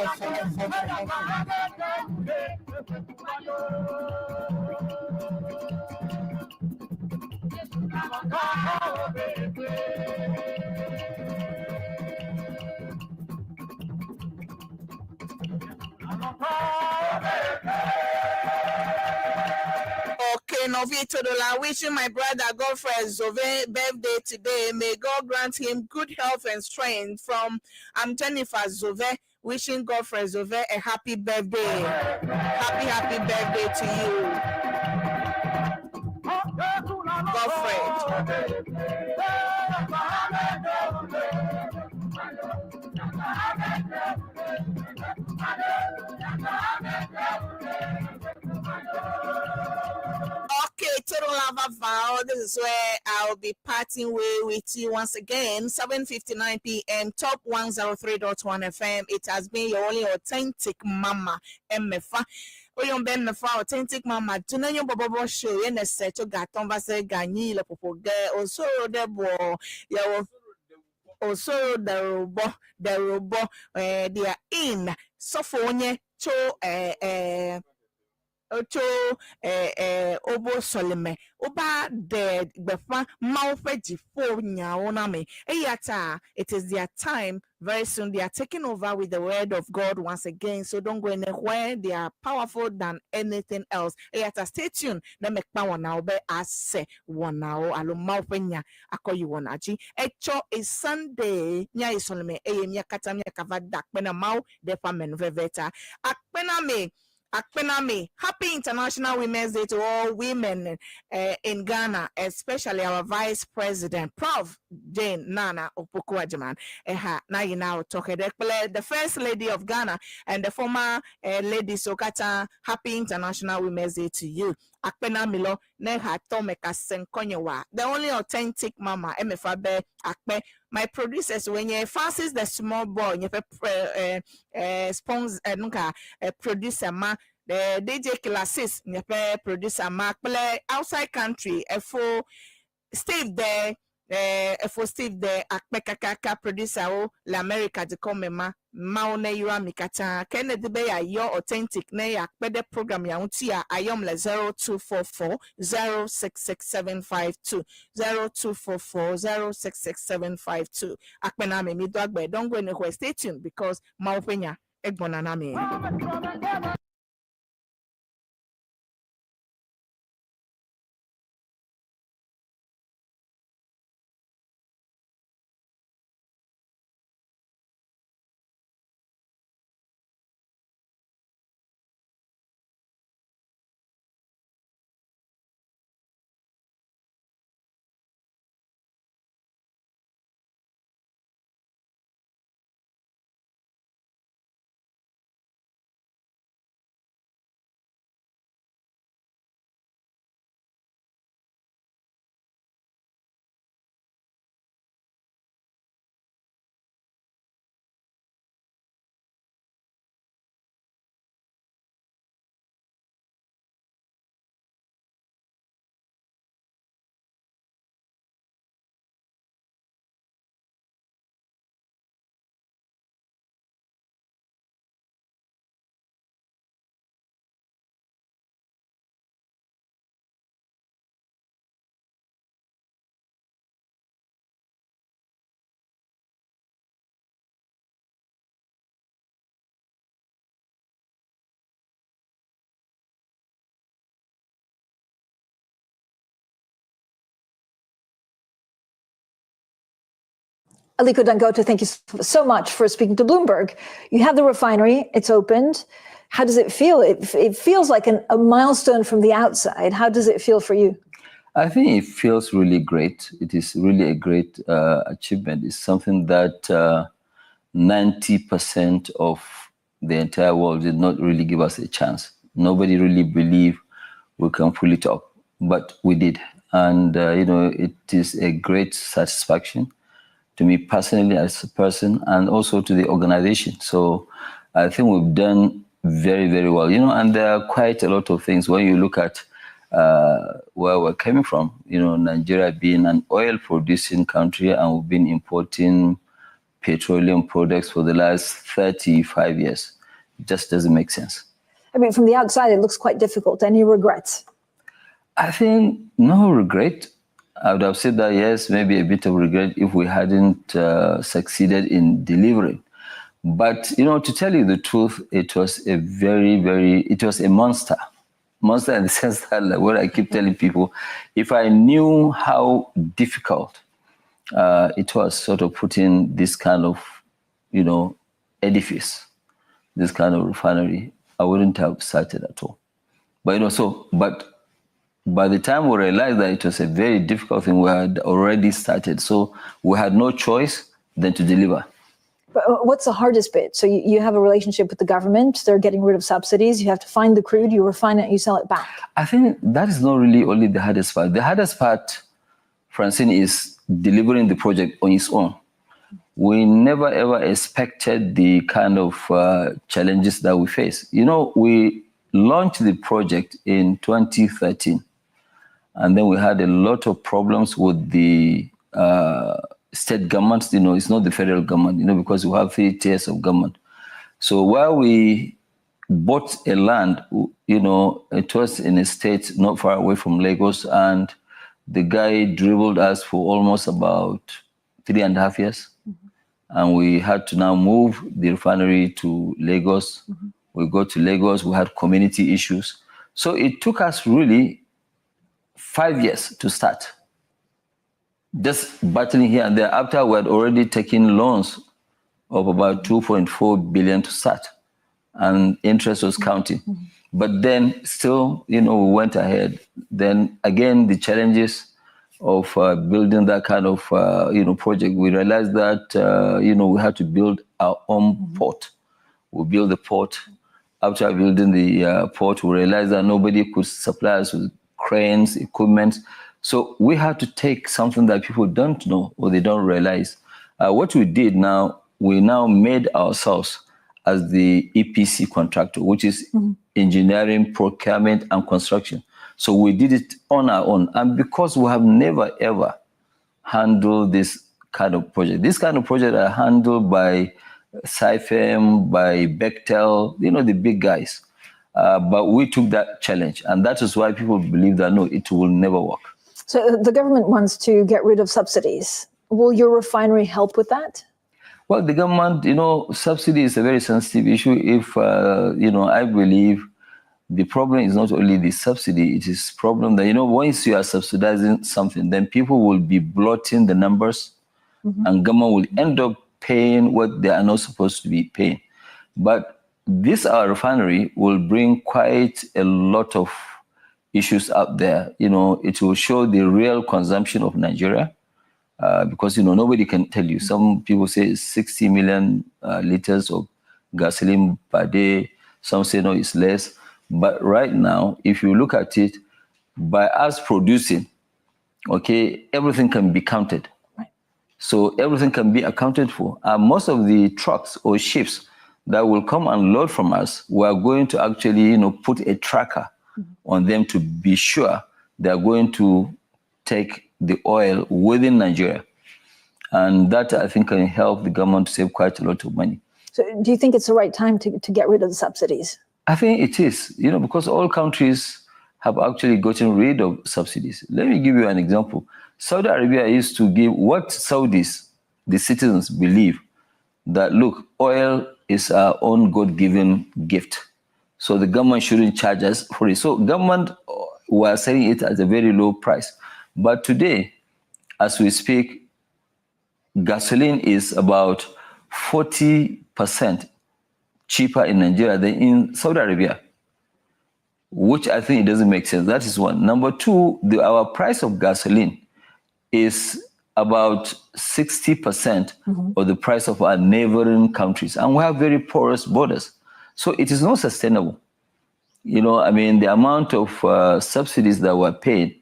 Okay, Novito Dola, wishing my brother Godfrey Zove birthday today. May God grant him good health and strength. From Jennifer Zove, wishing Godfrey Zove a happy birthday. Happy birthday to you, Godfrey. Okay, Total Lava Vow. This is where I'll be parting way with you once again. 7:59 p.m. Top 103.1 FM. It has been your only authentic mama, Emefa. Emefa, authentic mama. Tunanyo Borborbor show. Yene secho gaton vase ganyi le popoge. Osoro debo. Yawo. Osoro the robo. They are in. Sofonye cho ocho obo solime oba de befa maufe fo nyaona me eyata. It is their time. Very soon they are taking over with the word of God once again, so don't go anywhere. They are powerful than anything else. Eyata, stay tuned. Na mekpa wana obe ase wana o alo maufe nya akoyi wana ji echo is Sunday nya isolime nya kata nya kava dakpena mau defa menveveta Akpena me. Happy International Women's Day to all women in Ghana, especially our Vice President, Prof. Jane Nana Opoku-Agyeman. Now you now talk the First Lady of Ghana and the former Lady Sokata. Happy International Women's Day to you. Akpena Milo Neha Tomeka Senkonyowa. The only authentic mama, Emefa Be Akpe. My producers, when you Francis the small boy, you producer ma, the DJ classes, you producer ma, play outside country, for Steve there, for Steve there, Akpekaka producer o l'America de Comema, Maone Yura Mikata, Kennedy Bay, your authentic ne akpede program ya untia ayom le 0244 066752 0244 066752. Akpena me midwagbe, don't go anywhere, stay tuned because Maupenya Egbonana me. Aliko Dangote, thank you so much for speaking to Bloomberg. You have the refinery, it's opened. How does it feel? It feels like a milestone from the outside. How does it feel for you? I think it feels really great. It is really a great achievement. It's something that 90% of the entire world did not really give us a chance. Nobody really believed we can pull it off, but we did. And, it is a great satisfaction to me personally as a person and also to the organization. So I think we've done very, very well. And there are quite a lot of things when you look at where we're coming from. You know, Nigeria being an oil-producing country, and we've been importing petroleum products for the last 35 years. It just doesn't make sense. I mean, from the outside, it looks quite difficult. Any regrets? I think no regret. I would have said that, yes, maybe a bit of regret if we hadn't succeeded in delivering. But, you know, to tell you the truth, it was a it was a monster. Monster in the sense that, like what I keep telling people, if I knew how difficult it was sort of putting this kind of, you know, edifice, this kind of refinery, I wouldn't have started at all. But, you know, but by the time we realized that it was a very difficult thing, we had already started. So we had no choice than to deliver. But what's the hardest bit? So you have a relationship with the government, they're getting rid of subsidies, you have to find the crude, you refine it, you sell it back. I think that is not really only the hardest part. The hardest part, Francine, is delivering the project on its own. We never ever expected the kind of challenges that we face. You know, we launched the project in 2013, and then we had a lot of problems with the state governments. You know, it's not the federal government, you know, because we have 3 tiers of government. So while we bought a land, you know, it was in a state not far away from Lagos, and the guy dribbled us for almost about 3.5 years. And we had to now move the refinery to Lagos. We got to Lagos, we had community issues. So it took us really 5 years to start. Just battling here and there. After we had already taken loans of about 2.4 billion to start, and interest was counting. But then still, you know, we went ahead. Then again, the challenges of building that kind of, you know, project, we realized that, you know, we had to build our own port. We built the port. After building the port, we realized that nobody could supply us with cranes, equipment. So we had to take something that people don't know or they don't realize. What we did now, we now made ourselves as the EPC contractor, which is engineering, procurement, and construction. So we did it on our own. And because we have never, ever handled this kind of project, this kind of project are handled by CYRIL, by Bechtel, you know, the big guys. But we took that challenge. And that is why people believe that, no, it will never work. So the government wants to get rid of subsidies. Will your refinery help with that? Well, the government, you know, subsidy is a very sensitive issue. If, you know, I believe the problem is not only the subsidy, it is problem that, you know, once you are subsidizing something, then people will be blotting the numbers and government will end up paying what they are not supposed to be paying. But this, our refinery, will bring quite a lot of issues up there. You know, it will show the real consumption of Nigeria. Because, you know, nobody can tell you. Some people say it's 60 million liters of gasoline per day. Some say, no, it's less. But right now, if you look at it, by us producing, okay, everything can be counted. So everything can be accounted for. Most of the trucks or ships that will come and load from us, we are going to actually, you know, put a tracker on them to be sure they are going to take the oil within Nigeria. And that, I think, can help the government to save quite a lot of money. So do you think it's the right time to get rid of the subsidies? I think it is, you know, because all countries have actually gotten rid of subsidies. Let me give you an example. Saudi Arabia used to give what Saudis, the citizens, believe that, look, oil is our own God-given gift. So the government shouldn't charge us for it. So government were selling it at a very low price. But today, as we speak, gasoline is about 40% cheaper in Nigeria than in Saudi Arabia, which I think it doesn't make sense. That is one. Number two, our price of gasoline is about 60% of the price of our neighboring countries. And we have very porous borders. So it is not sustainable. You know, I mean, the amount of subsidies that were paid,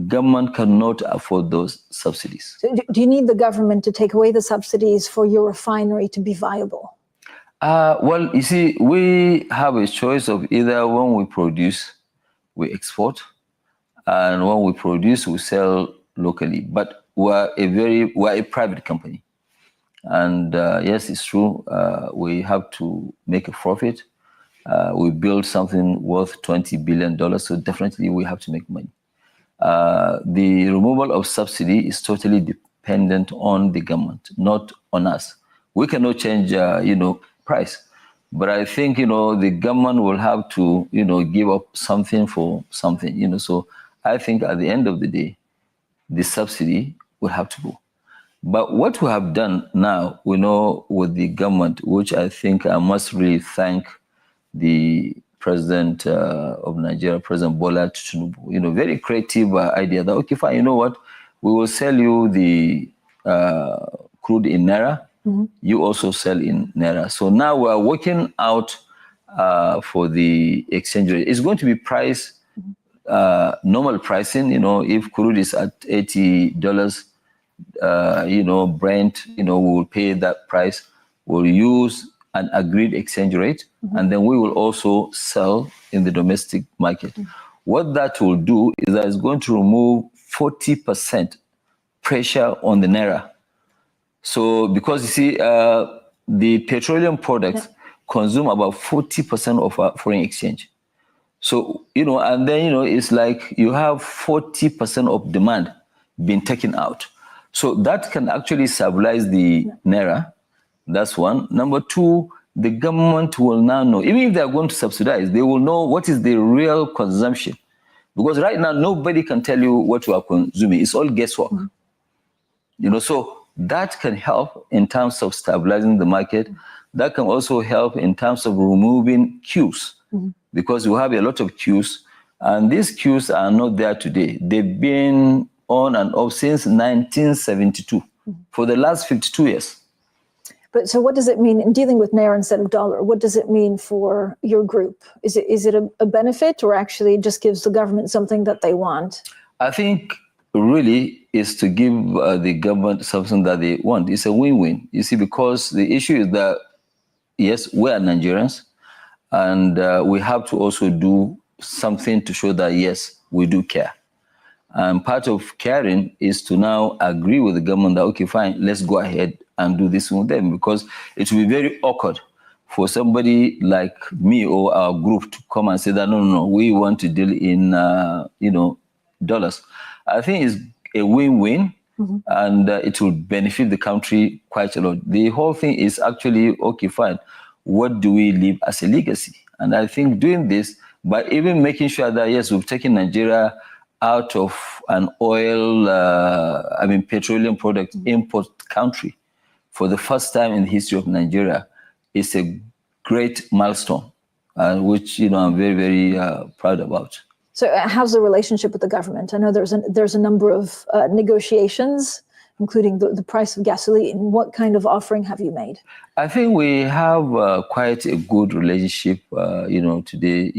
government cannot afford those subsidies. So do you need the government to take away the subsidies for your refinery to be viable? Well, you see, we have a choice of either when we produce, we export, And when we produce, we sell locally. But we're a private company. And yes, it's true, we have to make a profit. We build something worth $20 billion, so definitely we have to make money. The removal of subsidy is totally dependent on the government, not on us. We cannot change, price. But I think, the government will have to, give up something for something, So I think at the end of the day, the subsidy will have to go. But what we have done now, we know with the government, which I think I must really thank the President of Nigeria, President Bola Tinubu, very creative idea that, okay, fine, you know what, we will sell you the crude in Naira, you also sell in Naira. So now we are working out for the exchange rate. It's going to be price, normal pricing, if crude is at $80, Brent, we will pay that price. We'll use an agreed exchange rate, and then we will also sell in the domestic market. What that will do is that it's going to remove 40% pressure on the Naira. So, because you see, the petroleum products consume about 40% of our foreign exchange. So, and then, it's like you have 40% of demand being taken out. So that can actually stabilize the Naira. That's one. Number two, the government will now know, even if they are going to subsidize, they will know what is the real consumption. Because right now, nobody can tell you what you are consuming. It's all guesswork. So that can help in terms of stabilizing the market. That can also help in terms of removing queues. Because we have a lot of queues, and these queues are not there today. They've been on and off since 1972, for the last 52 years. But so what does it mean in dealing with Naira instead of dollar? What does it mean for your group? Is it a benefit, or actually it just gives the government something that they want? I think really is to give the government something that they want. It's a win-win. You see, because the issue is that, yes, we are Nigerians, and we have to also do something to show that, yes, we do care. And part of caring is to now agree with the government that, okay, fine, let's go ahead and do this with them, because it will be very awkward for somebody like me or our group to come and say that, no, we want to deal in, dollars. I think it's a win-win, and it will benefit the country quite a lot. The whole thing is actually, okay, fine, what do we leave as a legacy? And I think doing this, by even making sure that, yes, we've taken Nigeria out of an oil, petroleum product import country for the first time in the history of Nigeria, is a great milestone, which, I'm very, very proud about. So how's the relationship with the government? I know there's a number of negotiations, including the price of gasoline. What kind of offering have you made? I think we have quite a good relationship, today.